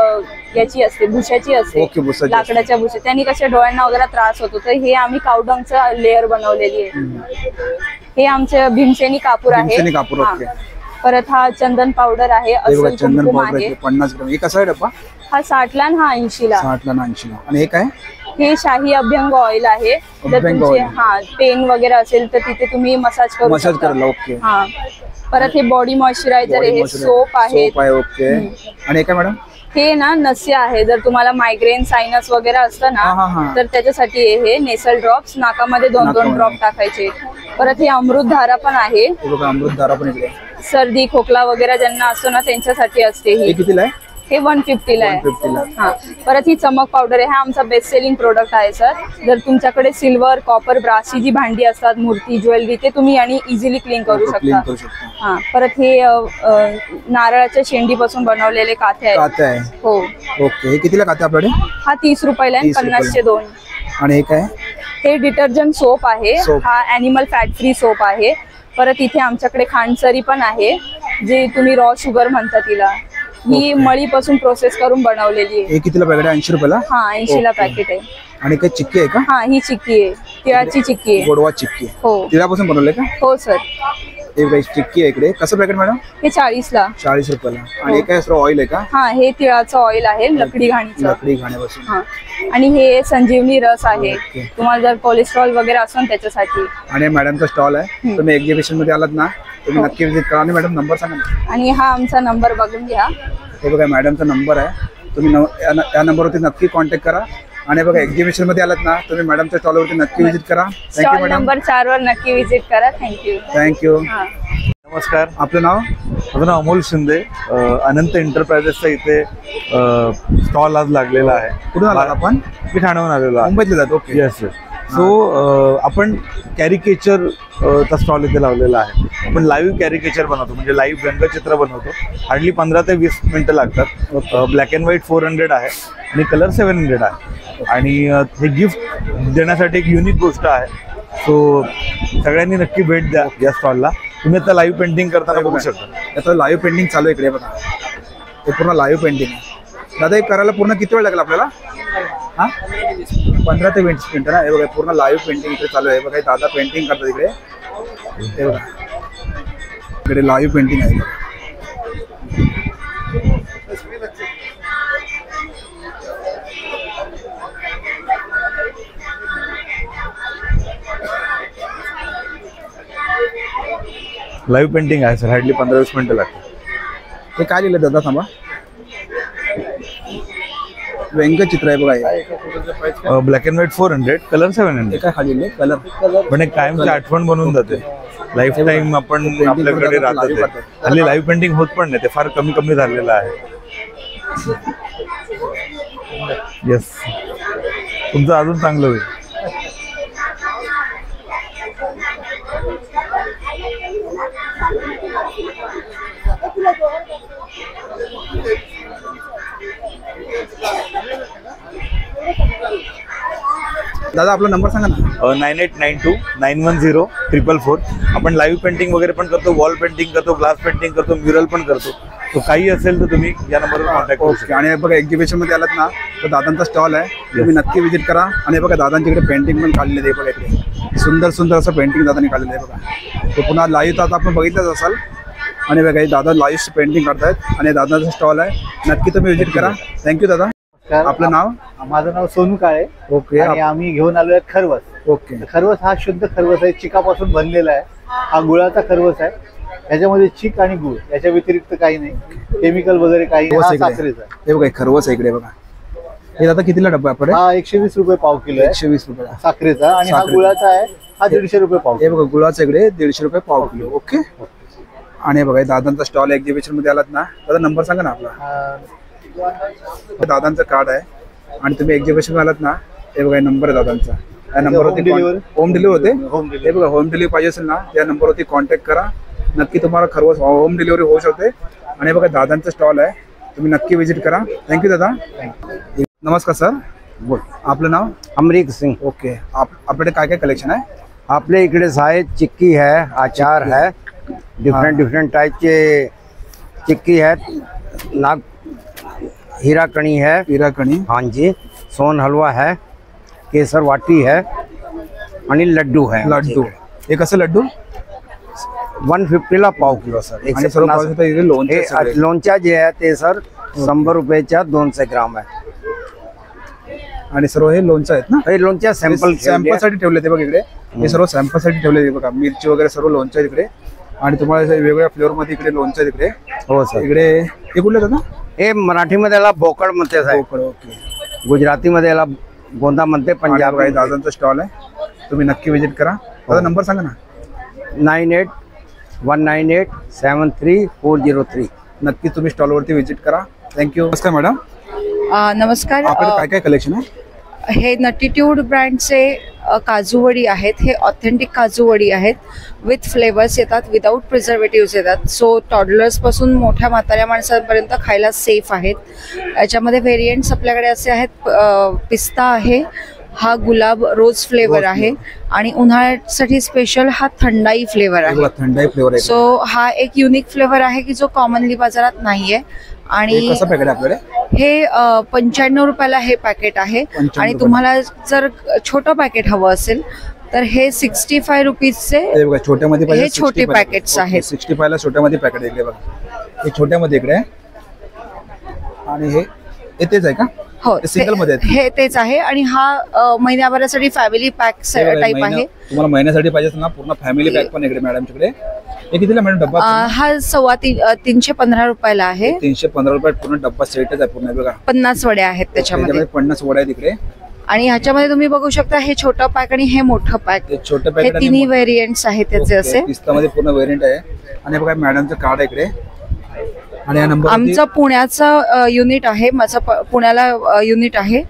याची असते, भुशाची असते. ओके, भुसाची. लाकडाच्या भुशा. त्यांनी कशा डोळ्यांना वगैरे त्रास होतो, तर हे आम्ही कावडंगचं लेअर बनवलेली आहे. हे आमचे भीमसेनी कापूर आहे. भीमसेनी कापूर. हा. ओके. परत हा चंदन पावडर आहे, हे बघा, अस्सल चंदन कुंकुम पावडर आहे. 50 ग्राम. हे कसा आहे डब्बा? हा 60 ला आणि हा 80 ला. 60 ला आणि 80 ला. आणि हे काय? हे शाही अभ्यंग ऑइल आहे. जर अभ्यंग तुमचे oil. हा पेन वगैरे असेल तर तिथे तुम्ही मसाज करू मसाज शकता. करायला. ओके. हा. परत हे बॉडी मॉइश्चरायझर आहे, हे सोप आहे. सोप आहे. ओके. आणि हे काय मॅडम? हे ना नस्य आहे. जर तुम्हाला मायग्रेन, सायनस वगैरे असतं हा, हा, हा. ना, तर त्याच्यासाठी हे नेसल ड्रॉप्स नाकामध्ये 2-2 नाकामध्ये. ड्रॉप टाकायचे. परत हे अमृतधारा पण आहे. हे बघा, अमृतधारा पण इकडे. सर्दी, खोकला वगैरे ज्यांना असतो ना त्यांच्यासाठी असते हे ही. कितीला आहे? हे 150 ला आहे. 150 ला. हा. परत ही चमक पावडर आहे. हा आमचा बेस्ट सेलिंग प्रोडक्ट आहे सर. जर तुमच्याकडे सिल्वर, कॉपर, ब्रासची जी भांडी असतात, मूर्ती, ज्वेलरी, ते तुम्ही आणि इझिली क्लीन करू क्लीन शकता. करू शकता. हा. परत हे नारळाच्या शेंडीपासून बनवलेले काथे आहेत. काथे आहे. हो. ओके. हे कितीला काथे आपल्याकडे? हा 30 रुपयाला आहे, 30 रुपयाला. 50 चे 2. आणि हे काय? हे डिटर्जंट सोप आहे. सोप. हा ॲनिमल फॅट फ्री सोप आहे. परत इथे आमच्याकडे खांडसरी पण आहे, जे तुम्ही रॉ शुगर म्हणता तिला. ही मळीपासून प्रोसेस करून बनवलेली आहे. हे कितीला पॅकेट आहे? 80 रुपयाला. हा 80 ला ओके. पॅकेट आहे. आणि काय चिक्की आहे का? हा, ही चिक्की आहे, तिळाची चिक्की आहे. गोडवा चिक्की. हो. तिळापासून बनवलंय का? हो सर. हे चिक्की आहे इकडे. कसं पॅकेट मॅडम? हे 40 ला. 40 रुपयाला. आणि हे काय सर्व ऑइल आहे का? हा, हे तिळाचं ऑइल आहे, लकडी घाणीचं. लाकडी घाण्यापासून. हा. आणि हे संजीवनी रस आहे. ओके. तुम्हाला जर कोलेस्ट्रॉल वगैरे असेल त्याच्यासाठी. आणि मॅडमचा स्टॉल आहे. तुम्ही एक्झिबिशन मध्ये आलात ना, तुम्ही नक्की विजिट करा. आणि मॅडम नंबर सांगा ना. आणि हा आमचा नंबर बघून घ्या. हे बघा मॅडमचा नंबर आहे. तुम्ही या नंबरवरती नक्की कॉन्टॅक्ट करा. आणि बघा एक्झिबिशन मध्ये आलात ना, तुम्ही मॅडमच्या स्टॉलवरती नक्की विजिट करा. Thank you stall madam. नंबर 4 वर नक्की विजिट करा. थँक्यू. थँक्यू. हा. नमस्कार. आपलं नाव? माझं नाव अमोल शिंदे. अनंत एंटरप्राइजेसचा इथे स्टॉल आज लागलेला आहे. कुठून आला आपण? मी ठाण्याहून आलेलो आहे. मुंबईतले जातो. ओके. Yes yes. सो आपण कॅरिकेचर चा स्टॉल इथे लावलेला आहे. आपण लाईव्ह कॅरिकेचर बनवतो, म्हणजे लाईव्ह व्यंगचित्र बनवतो. हार्डली 15 ते 20 मिनिटं लागतात. ब्लॅक अँड व्हाईट 400 आहे आणि कलर 700 आहे. आणि हे गिफ्ट देण्यासाठी एक युनिक गोष्ट आहे. सो सगळ्यांनी नक्की भेट द्या या स्टॉलला. तुम्ही आता लाईव्ह पेंटिंग करताना बघू शकता. आता लाईव्ह पेंटिंग चालू आहे इकडे बघा. हे पूर्ण लाईव्ह पेंटिंग आहे. दादा हे करायला पूर्ण किती वेळ लागला आपल्याला? हां 15 ते 20 मिनिटं ना. हे बघा पूर्ण लाईव्ह पेंटिंग इकडे चालू आहे. बघा दादा पेंटिंग करतात इकडे. हे बघा इकडे लाईव्ह पेंटिंग आहे. लाईव्ह पेंटिंग आहे सर. हार्डली 15-20 मिनिटं लागतात. हे काय लिहिलं दादा थांबा? व्यंगचित्र आहे बघा. Black and white 400, colour 700. काय खाली लिहिले? कलर. पण एक कायमची आठवण बनवून जाते. लाईफ टाईम आपण आपल्याकडे राहतो. हल्ली लाईव्ह पेंटिंग होत पण नाही, ते फार कमी झालेलं आहे. येस, तुमचं अजून चांगलं होईल. दादा आपला नंबर सांगा ना. 9892910444. आपण लाईव्ह पेंटिंग वगैरे पण करतो, वॉल पेंटिंग करतो, ग्लास पेंटिंग करतो, म्युरल पण करतो. तो काही असेल तर तुम्ही या नंबरवर कॉन्टॅक्ट करू शकता. आणि बघा एक्झिबिशन मध्ये आलात ना तर दादांचा स्टॉल आहे, तुम्ही नक्की व्हिजिट करा. आणि बघा दादांच्याकडे पेंटिंग पण काढलेलं आहे. बघा इकडे सुंदर असं पेंटिंग दादांनी काढलेलं आहे. बघा ते पुन्हा लाईव्ह आता आपण बघितलंच असाल. आणि बघा हे दादा लाईव्ह पेंटिंग करतायत आणि दादांचा स्टॉल आहे, नक्की तुम्ही व्हिजिट करा. थँक्यू दादा. आपलं नाव? माझं नाव सोनू काळे. ओके. आणि आम्ही घेऊन आलोय खरवस. ओके. खरवस हा शुद्ध खरवस आहे, चिकापासून बनलेला आहे. हा गुळाचा खरवस आहे. याच्यामध्ये चिक आणि गुळ याच्या व्यतिरिक्त काही नाही, केमिकल वगैरे काही नाही. साखरेचा. हे बघा खरवस आहे इकडे बघा. हे दादा कितीला डब्बा आहे? हा 120 रुपये पाव किलो आहे. 120 रुपये साखरेचा. आणि हा गुळाचा आहे, हा 150 रुपये पाव. हे बघा गुळाचा इकडे 150 रुपये पाव किलो. ओके. आणि बघा दादांचा स्टॉल एक्झिबिशन मध्ये आलात ना, दादा नंबर सांगा ना आपला. दादांचं कार्ड आहे आणि तुम्ही एक्झिबिशन आलात ना, हे बघा नंबर आहे दादांचा. या नंबरवरती होम डिलिव्हरी होते. हे बघा होम डिलिव्हरी पाहिजे असेल ना, त्या नंबरवरती कॉन्टॅक्ट करा. नक्की तुम्हाला खरवस होम डिलिव्हरी होऊ शकते. आणि बघा दादांचं स्टॉल आहे, तुम्ही नक्की व्हिजिट करा. थँक्यू दादा. नमस्कार सर. बोल. आपलं नाव? अमरीक सिंग. ओके. आपल्याकडे काय काय कलेक्शन आहे? आपल्या इकडे आहे चिक्की है, आचार है, डिफरेंट टाइप के चिक्की है, नाग हीरा कणी है. हीरा कणी. हाँ जी. सोन हलवा है, केसर वाटी है आणि लड्डू है. लड्डू. हे कसं लड्डू? 150 ला पाव किलो सर. लोणचं लोणच्या जे आहे ते सर 100 रुपयाच्या 200 ग्राम आहे. आणि सर्व हे लोणचं आहेत ना? हे लोणच्या सॅम्पल साठी ठेवले ते बघा इकडे. हे सर्व सॅम्पल साठी ठेवले बघा. मिरची वगैरे सर्व लोणचं आहे इकडे. आणि तुम्हाला वेगवेगळ्या फ्लेवर मध्ये इकडे लोणचं आहे इकडे. हो सर. इकडे हे कुठले दादा? हे मराठीमध्ये याला बोकड म्हणते साहेब. बोकड. ओके. गुजरातीमध्ये याला गोंदा म्हणते. पंजाब. दादांचा स्टॉल आहे, तुम्ही नक्की व्हिजिट करा. दादा नंबर सांगा ना. 9819873403. नक्की तुम्ही स्टॉलवरती व्हिजिट करा. थँक्यू. नमस्कार मॅडम. नमस्कार. आपल्याकडे काय काय कलेक्शन आहे? हे नटीट्यूड ब्रँडचे काजू वडी आहेत. हे ऑथेंटिक काजू वडी आहेत. विथ फ्लेवर्स येतात, विदाऊट प्रिझर्वेटिव्स येतात. सो टॉडलर्सपासून मोठ्या म्हाताऱ्या माणसांपर्यंत खायला सेफ आहेत. याच्यामध्ये व्हेरियंट्स आपल्याकडे असे आहेत. पिस्ता आहे, हा गुलाब रोज फ्लेवर आहे आणि उन्हाळ्यासाठी स्पेशल हा थंडाई फ्लेवर आहे. थंडाई फ्लेवर आहे. सो हा एक युनिक फ्लेवर आहे की जो कॉमनली बाजारात नाहीये. आणि कसं पॅकेट आपल्याकडे? हे 95 रुपयाला हे पॅकेट आहे. आणि तुम्हाला जर छोटं पॅकेट हवं असेल तर हे 65 रुपीजचे छोट्यामध्ये हे छोटे पॅकेट्स आहेत. 65 ला छोट्यामध्ये पॅकेट इकडे बघा. हे छोट्यामध्ये इकडे आहे. आणि हे तेच आहे का? हो, सिंगल मध्ये हे तेच आहे. आणि हा महिन्याभरासाठी फॅमिली पॅक टाइप आहे. तुम्हाला महिन्यासाठी पाहिजे असेल ना, पूर्ण फॅमिली पॅक पण इकडे मॅडमच्याकडे. हे कितीला मॅडम डब्बा? हा 315 रुपयाला आहे. 315 रुपयात पूर्ण डब्बा सेटच आहे पूर्ण. बघा 50 वड्या आहेत त्याच्यामध्ये. 50 वड्या आहेत इकडे. आणि ह्याच्यामध्ये तुम्ही बघू शकता हे छोटं पॅक आणि हे मोठं पॅक. छोटं हे तिन्ही व्हेरियंट्स आहेत त्याचे. असे पिस्तामध्ये पूर्ण व्हेरियंट आहे. आणि बघा मॅडमचं कार्ड आहे इकडे. आणि या नंबर आमचं पुण्याचं युनिट आहे, माझं पुण्याला युनिट आहे.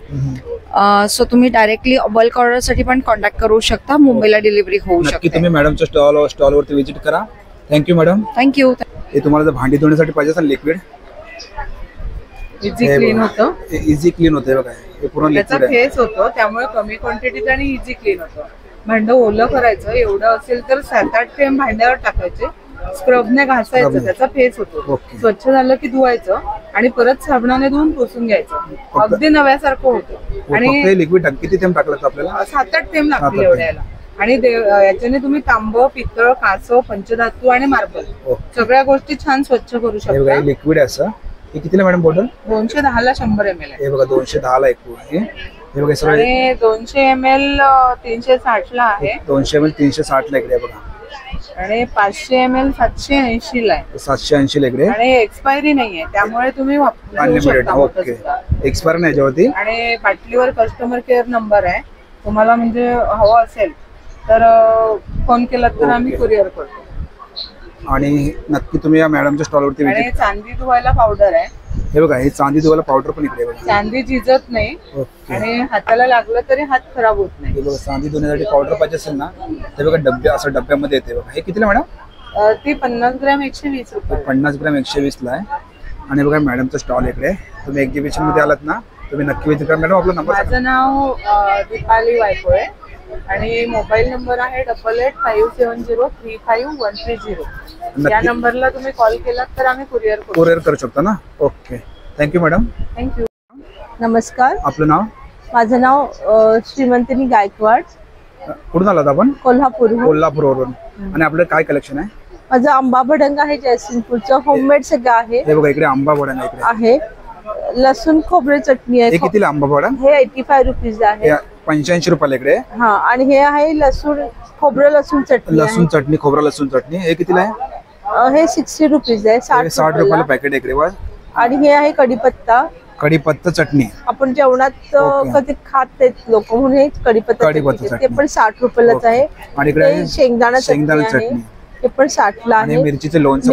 सो तुम्ही डायरेक्टली बल्क ऑर्डर साठी पण कॉन्टॅक्ट करू शकता. मुंबईला डिलिव्हरी होऊ नक्की शकते. तुम्ही मॅडमच्या स्टॉलवरती व्हिजिट करा. Thank you madam. थँक्यू. हे तुम्हाला जर भांडी धुण्यासाठी पाहिजे असेल लिक्विड, इझी क्लीन होतं. इझी क्लीन होते बघा. हे पूर्ण त्याचा लिक्विड आहे. फेस होतो, त्यामुळे कमी क्वांटिटीत आणि इझी क्लीन होतं. भांडं ओलं करायचं, एवढं असेल तर 7-8 थेंब भांड्यावर टाकायचे, स्क्रबने घासायचं, त्याचा फेस होतो. स्वच्छ झालं की धुवायचं आणि परत साबणाने धुवून पुसून घ्यायचं, अगदी नव्यासारखं होतं. आणि लिक्विड किती थेंब टाकलं आपल्याला? 7-8 थेंब लागतील एवढ्याला. आणि याच्याने तुम्ही तांब, पितळ, कासव, पंचधातू आणि मार्बल सगळ्या गोष्टी छान स्वच्छ करू शकता. लिक्विड आहे असं. हे कितीला मॅडम बॉटल? 210ला 100 ml आहे. हे बघा 210ला एक आहे. हे बघा सर, आणि 200 ml 360ला आहे. 200 ml 360ला इकडे बघा. आणि 500 ml 780 ला आहे. 780 ला इकडे. आणि एक्सपायरी नाहीये, त्यामुळे तुम्ही वापरू शकता. ओके, एक्सपायरी नाही याच्यावरती. आणि बाटलीवर कस्टमर केअर नंबर आहे. तुम्हाला म्हणजे हवं असेल तर फोन केला तर आम्ही कुरिअर करतो. आणि नक्की तुम्ही या मॅडमच्या स्टॉलवरती आणि चांदी धुवायला पावडर आहे. हे बघा, हे चांदी धुवायला पावडर पण इकडे बघा. चांदी झिजत नाही आणि हाताला लागलं तरी हात खराब होत नाही. हे बघा, चांदी धुण्यासाठी पावडर पाहिजे असेल ना, हे बघा डब्बे असं डब्यामध्ये येते बघा. हे कितीला मॅडम? ती 50 ग्रॅम 120 रुपये. 50 ग्रॅम 120 ला आहे. आणि बघा मॅडमचं स्टॉल इकडे. तुम्ही एक्झिबिशन मध्ये आलात ना, तुम्ही नक्की विजिट करा. मॅडम आपला नंबर? माझं नाव दीपाली वायकोळे आणि मोबाईल नंबर आहे 8857035130. या नंबरला तुम्ही कॉल केलात तर आम्ही कुरिअर करू शकतो ना. Okay, thank you madam. थँक्यू. नमस्कार, आपलं नाव? माझं नाव श्रीमंतिनी गायकवाड. कुठून आलात आपण? कोल्हापूरवरून. आणि आपलं काय कलेक्शन आहे? माझं आंबा भडंग आहे, जयसिंगपूरचं होममेड सगळं आहे. हे बघा, इकडे आंबा भडंग आहे. लसूण खोबरे चटणी आहे. हे कितीला आंबा भडंग? हे 85 रुपीज आहे. 85 रुपयाला इकडे. हा, आणि हे आहे लसूण खोबरं लसूण चटणी. लसूण चटणी, खोबरा लसूण चटणी. हे कितीला आहे? हे 60 रुपीज आहे. 60 रुपयाला पॅकेट आहे इकडे. आणि हे आहे कढीपत्ता चटणी. आपण जेवणात कधी खात नाहीत लोक, म्हणून हे कढीपत्ता ते पण 60 रुपयालाच आहे. आणि इकडे शेंगदाणा चटणी, ते पण 60ला आहे. मिरचीचं लोणचं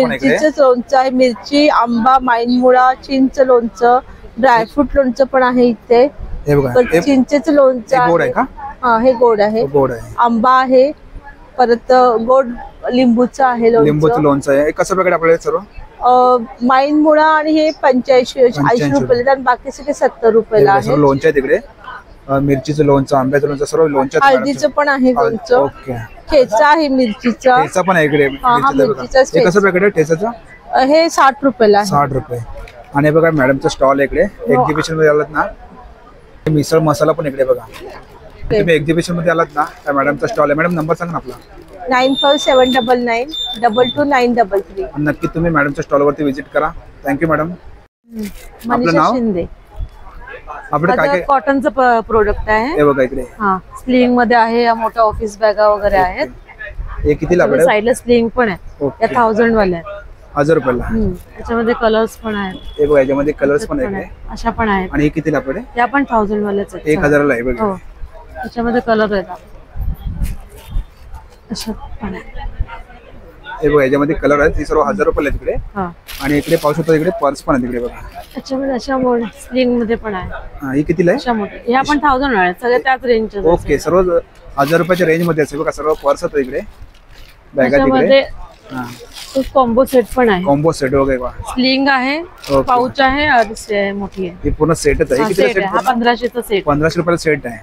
लोणचं आहे. मिरची, आंबा, माईनमुळा, चिंच लोणचं, ड्रायफ्रूट लोणचं पण आहे इथे. चिंचेचं लोणचं आहे. हा, हे गोड आहे. आंबा आहे, परत गोड लिंबूचं आहे. लिंबूचं लोणचं आहे. कसं पॅकेट आपल्याला सर्व? माईनमुळा आणि हे 85-80 रुपयाला आणि बाकी सगळे 70 रुपयाला आहे. लोणचं आहे तिकडे. मिरचीचं लोणचं, आंब्याचं लोणचं, सर्व लोणचं. हळदीचं पण आहे लोणचं. ठेचा आहे मिरचीचा. ठेचा पण आहे इकडे. कसं पॅकेट आहे ठेचाचं? हे 60 रुपयाला आहे. 60 रुपये. आणि बघा मॅडमचं स्टॉल इकडे. एक्झिबिशन मध्ये आलात ना, मिसळ मसाला पण इकडे बघा. तुम्ही एक्झिबिशन मध्ये आलात ना, त्या मॅडमचा स्टॉल आहे. मॅडम नंबर सांगा ना आपला? 9579922933. नक्की तुम्ही मॅडमच्या स्टॉलवरती व्हिजिट करा. Thank you madam. आपलं नाव? शिंदे. आपलं काय काय? कॉटनचं प्रोडक्ट आहे. हे बघा इकडे. हा, स्लिंग मध्ये आहे. या मोठ्या ऑफिस बॅगा वगैरे आहेत. हे कितीला पडेल? साईडला स्लिंग पण आहे. या 1000 वाल्या आहेत. 1000 रुपयाला. त्याच्यामध्ये कलर्स पण आहेत. हे बघा, याच्यामध्ये कलर्स पण आहेत. अशा पण आहेत. आणि हे कितीला पडेल? या पण 1000 वाल्याच आहेत. 1000ला आहे बघा. त्याच्यामध्ये कलर आहेत. अशा पण आहे. हे बघा, याच्यामध्ये कलर आहेत. हे सर्व 1000 रुपयाला आहे तिकडे. आणि इकडे पाहू शकतो, इकडे पर्स पण आहे तिकडे बघा. त्याच्यामध्ये अशा स्लिंग मध्ये पण आहे. ही कितीला आहे? अशा मोठ्या. ह्या पण 1000 आहेत. सगळे त्याच रेंजचे. ओके, सर्व 1000 रुपयाच्या रेंज मध्ये असेल बघा. सर्व पर्स होतो इकडे, बॅगा तिकडे. कॉम्बो सेट पण आहे. कॉम्बो सेट वगैरे स्लिंग आहे, पाऊच आहे आणि मोठी आहे. हे पूर्ण सेटच आहे. किती सेट? हा 1500चा सेट. 1500 रुपयाला सेट आहे.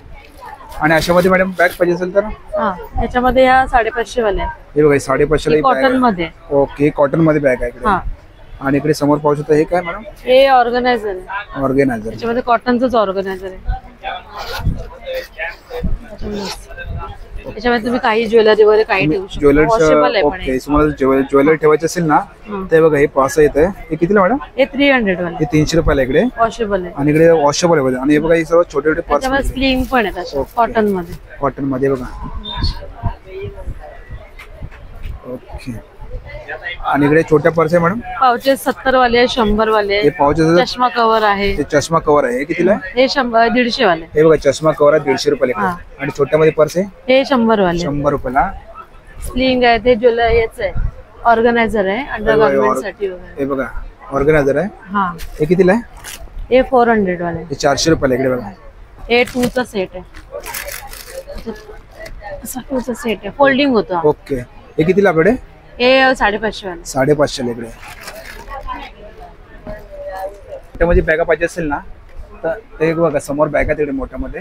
आणि अशामध्ये मॅडम बॅग पाहिजे असेल तर? हा, याच्यामध्ये ह्या 550 वाल्या आहे. हे बघा, 550 कॉटन मध्ये. ओके, कॉटन मध्ये बॅग आहे इकडे. आणि इकडे समोर पाहू शकतो. हे काय मॅडम? हे ऑर्गनायझर आहे. ऑर्गनायझर. याच्यामध्ये कॉटनचंच ऑर्गनायझर आहे. त्याच्यामध्ये तुम्ही काही ज्वेलरी वगैरे काही ठेवू शकता. ज्वेलरी. ओके, तुम्हाला ज्वेलरी ठेवायची असेल ना, ते बघा हे पास येत आहे. हे कितीला मॅडम? हे 300 वाले. हे 300 रुपयाला इकडे. वॉशेबल आहे. आणि इकडे वॉशेबल आहे. आणि हे बघा, हे सर्व छोटे छोटे पर्स. स्लिंग पण आहेत कॉटन मध्ये. कॉटन मध्ये बघा. ओके. आणि इकडे छोट्या पर्स आहे मॅडम. पाउचेस 70 वाले आहे, 100 वाले आहे. हे पाउचेस. चष्मा कव्हर आहे. हे चष्मा कव्हर आहे. हे कितीला आहे? हे 150 वाले. हे बघा, चष्मा कव्हर आहे 150 रुपयाला. आणि छोट्यामध्ये पर्स आहे. हे 100 वाले. 100 रुपयाला. स्लिंग आहे. ते ज्वेलरी हेच आहे, ऑर्गनायझर आहे अंडरगार्मेंट साठी वगैरे. हे बघा, ऑर्गनायझर आहे. हा हे कितीला आहे? हे 400 वाला हे 400 रुपयाला इकडे बघा. हे 2 चा सेट आहे. असा 2 चा सेट आहे, फोल्डिंग होतं. ओके. हे कितीला आपल्याकडे? हे 550 वाला. 550 ला इकडे. त्यामध्ये बॅगा पाहिजे असेल ना तर ते बघा समोर बॅग आहे तिकडे मोठ्यामध्ये.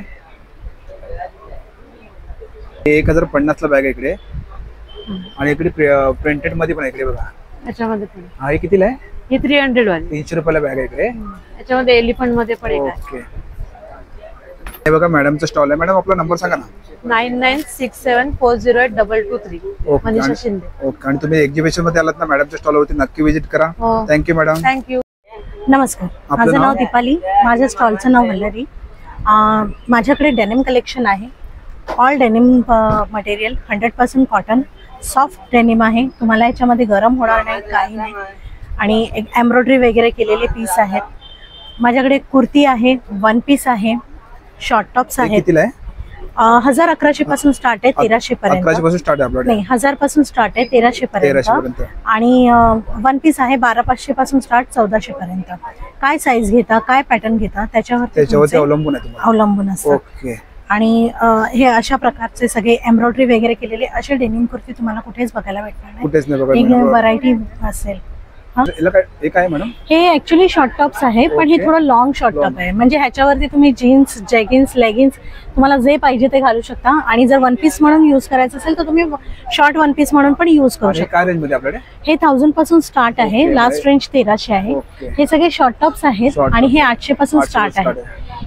1050 ला बॅग आहे इकडे. आणि इकडे प्रिंटेड मध्ये पण आहे इकडे बघा. याच्यामध्ये पण हा हे कितीला आहे? हे 300 वाली. 300 रुपयाला बॅग आहे इकडे. याच्यामध्ये एलिफंट मध्ये पण एक आहे. ओके. हे बघा मॅडमचा स्टॉल आहे. मॅडम आपला नंबर सांगा ना. 9967408223. मनीषा शिंदे. ओके. आणि तुम्ही एक्झिबिशन मध्ये आलात ना मॅडमच्या स्टॉलवरती नक्की व्हिजिट करा. Thank you madam. थँक्यू. नमस्कार, माझं नाव दीपाली, माझ्या स्टॉलचं नाव वल्लरी. माझ्याकडे डेनिम कलेक्शन आहे. All denim material 100% cotton, soft denim आहे. तुम्हाला याच्यामध्ये गरम होणार नाही, काही नाही. आणि एक एम्ब्रॉयडरी वगैरे केलेले पीस आहेत. माझ्याकडे कुर्ती आहे, वन पीस आहे, शॉर्ट टॉप्स आहेत. 1000-1100 पासून स्टार्ट आहे 1300 पर्यंत. 1100 पासून स्टार्ट आहे आपल्याकडे. नाही, 1000 पासून स्टार्ट आहे 1300 पर्यंत. आणि वन पीस आहे 1200 पासून स्टार्ट 1400 पर्यंत. काय साईज घेता, काय पॅटर्न घेता त्याच्यावरती अवलंबून आहे तुम्हाला. अवलंबून असतं. ओके. आणि हे अशा प्रकारचे सगळे एम्ब्रॉयडरी वगैरे केलेले असे डेनिम कुर्ती तुम्हाला कुठेच बघायला भेटणार कुठेच नाही नाही. बघा. व्हरायटी असेल. हे काय मॅडम? हे ऍक्च्युली शॉर्ट टॉप्स आहे, पण हे थोडं लॉंग शॉर्ट टॉप आहे. म्हणजे ह्याच्यावरती तुम्ही जीन्स, जॅगिन्स, लेगिन्स तुम्हाला जे पाहिजे ते घालू शकता. आणि जर वन पीस म्हणून यूज करायचं असेल तर तुम्ही शॉर्ट वन पीस म्हणून पण यूज करू शकता. काय रेंज मध्ये आपल्याकडे? हे 1000 पासून स्टार्ट आहे. लास्ट रेंज 1300 आहे. हे सगळे शॉर्ट टॉप्स आहेत. आणि हे 800 पासून स्टार्ट आहे.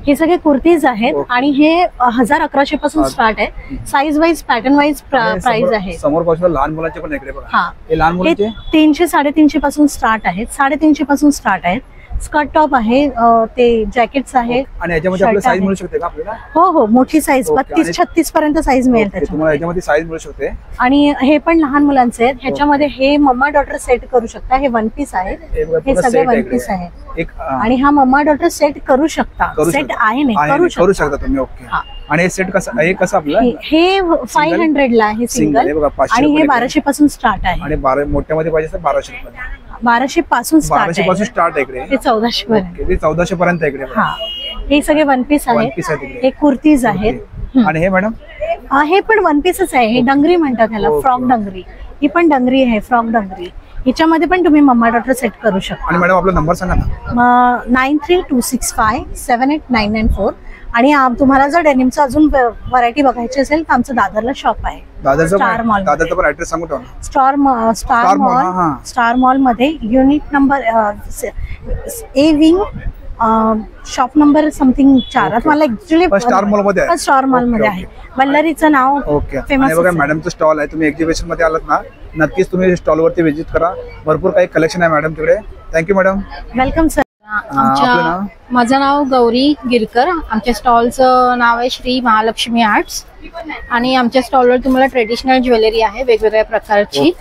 हे सगळे कुर्तीज आहेत. आणि हे 1000-1100 पासून स्टार्ट आहे. Size wise, pattern wise price आहे. समोर पासून लहान मुलांचे पण इकडे बघा. हा, हे लहान मुलांचे 300-350 पासून स्टार्ट आहेत. 350 पासून स्टार्ट आहेत. स्कर्ट टॉप आहे, ते जॅकेट्स आहेत. आणि याच्यामध्ये आपल्याला साईज मिळू शकते का आपल्याला? हो हो, मोठी साईज 32-36 पर्यंत साईज मिळेल तुम्हाला. याच्यामध्ये साईज मिळू शकते. आणि हे पण लहान मुलांचे आहेत. ह्याच्यामध्ये हे मम्मा डॉटर सेट करू शकता. हे वन पीस आहेत. हे सगळे वन पीस आहेत. आणि हा मम्मा डॉटर सेट करू शकता. सेट आहे नाही, करू शकता तुम्ही. ओके. आणि हे सेट कसं आहे? कसं आपलं? हे 500 ला आहे सिंगल. आणि हे 1200 पासून स्टार्ट आहे. आणि मोठ्यामध्ये पाहिजे तर 1200 रुपये. 1200 पासून स्टार्ट 1200 पासून स्टार्ट आहे इकडे. हे 1400 पर्यंत. ते 1400 पर्यंत इकडे. हा, हे सगळे वन पीस आहेत. हे कुर्तीज आहेत. आणि हे मॅडम? हे पण वन पीसच आहे. हे डंगरी म्हणतात ह्याला, फ्रॉक डंगरी. ही पण डंगरी आहे, फ्रॉक डंगरी. ह्याच्यामध्ये पण तुम्ही मम्मा डॉटर सेट करू शकता. आणि मॅडम आपला नंबर सांगा ना. 9326578994. आणि तुम्हाला जर डेनिमचं अजून व्हरायटी बघायची असेल तर आमचं दादरला शॉप आहे. Star mall. दादरचा पण ऍड्रेस सांगू टाका. स्टार मॉल मध्ये unit number A wing, shop number something 4. मला ऍक्च्युली स्टार मॉल मध्ये आहे. स्टार मॉल मध्ये आहे. वल्लरीचं नाव फेमस. बघा मॅडमचं स्टॉल आहे. तुम्ही एक्झिबिशन मध्ये आलात ना, नक्कीच तुम्ही स्टॉल वरती व्हिजिट करा. भरपूर काही कलेक्शन आहे मॅडम तिकडे. Thank you madam. Welcome sir. माझं नाव गौरी गिरकर. आमच्या स्टॉलचं नाव आहे श्री महालक्ष्मी आर्ट्स. आणि आमच्या स्टॉलवर तुम्हाला ट्रेडिशनल ज्वेलरी आहे वेगवेगळ्या प्रकारची.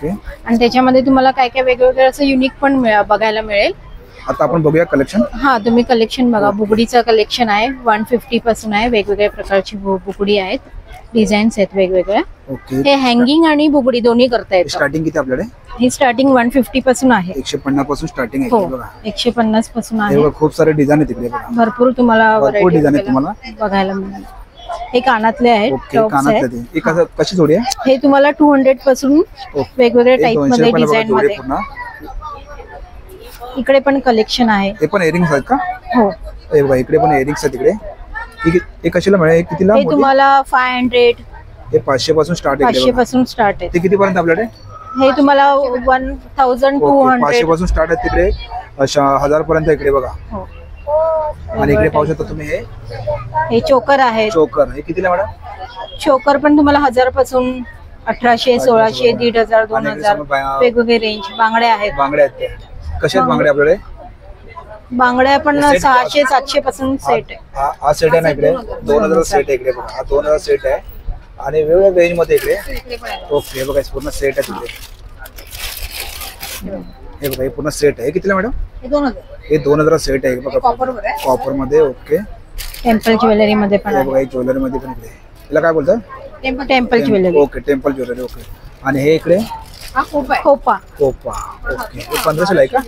आणि त्याच्यामध्ये तुम्हाला काय काय वेगवेगळं असं युनिक पण बघायला मिळेल. आता आपण बघूया कलेक्शन. हा, तुम्ही कलेक्शन बघा. बुगडीचं कलेक्शन आहे. 150 पासून आहे. वेगवेगळ्या प्रकारची बुगडी आहेत. डिझाईन्स आहेत वेगवेगळ्या. हे हँगिंग आणि बुगडी दोन्ही करता येतं. स्टार्टिंग किती आपल्याकडे? ही स्टार्टिंग 150 पासून आहे. 150 पासून स्टार्टिंग आहे. बघा 150 पासून आहे. खूप सारे डिझाईन आहेत तिकडे. भरपूर तुम्हाला डिझाईन आहेत तुम्हाला बघायला मिळेल. हे कानातले आहेत. कशी जोडी आहे? हे तुम्हाला 200 पासून वेगवेगळ्या टाइप मध्ये, डिझाईन मध्ये. इकडे पण कलेक्शन आहे. हे पण इयरिंग्स आहेत का? हो. हे बघा इकडे पण इयरिंग्स आहेत तिकडे. हे कशाला मिळेल? कितीला? हे तुम्हाला 500. हे 500 पासून स्टार्ट आहे. 500 पासून स्टार्ट आहे. ते किती पर्यंत आपल्याकडे? हे तुम्हाला 1200. 500 पासून स्टार्ट आहे तिकडे. 1000 पर्यंत इकडे बघा. आणि इकडे पाहू शकता तुम्ही. हे चोकर आहे. चोकर हे कितीला मॅडम? चोकर पण तुम्हाला 1000 पासून 1800, 1600, 1500, 2000 वेगवेगळे रेंज. बांगड्या आहेत. बांगड्या आहेत. कशा आहेत बांगड्या आपल्याकडे? बांगड्या पण 600-700 पासून सेट आहे. हा सेट आहे ना इकडे. 2000 सेट आहे इकडे बघा. हा 2000 सेट आहे. आणि वेगवेगळ्या रेंज मध्ये इकडे. ओके. बघा पूर्ण सेट आहे तिकडे. हे बघा हे पूर्ण सेट आहे. कितीला मॅडम? हे 2000 सेट आहे बघा. कॉपर मध्ये. ओके. टेम्पल ज्वेलरी मध्ये पण आहे. बघा ज्वेलरी मध्ये पण इकडे. याला काय बोलतात? Temple jewellery. Okay. Temple jewellery. Okay. आणि हे इकडे खोपा. ओके. हे 1500 ला आहे का?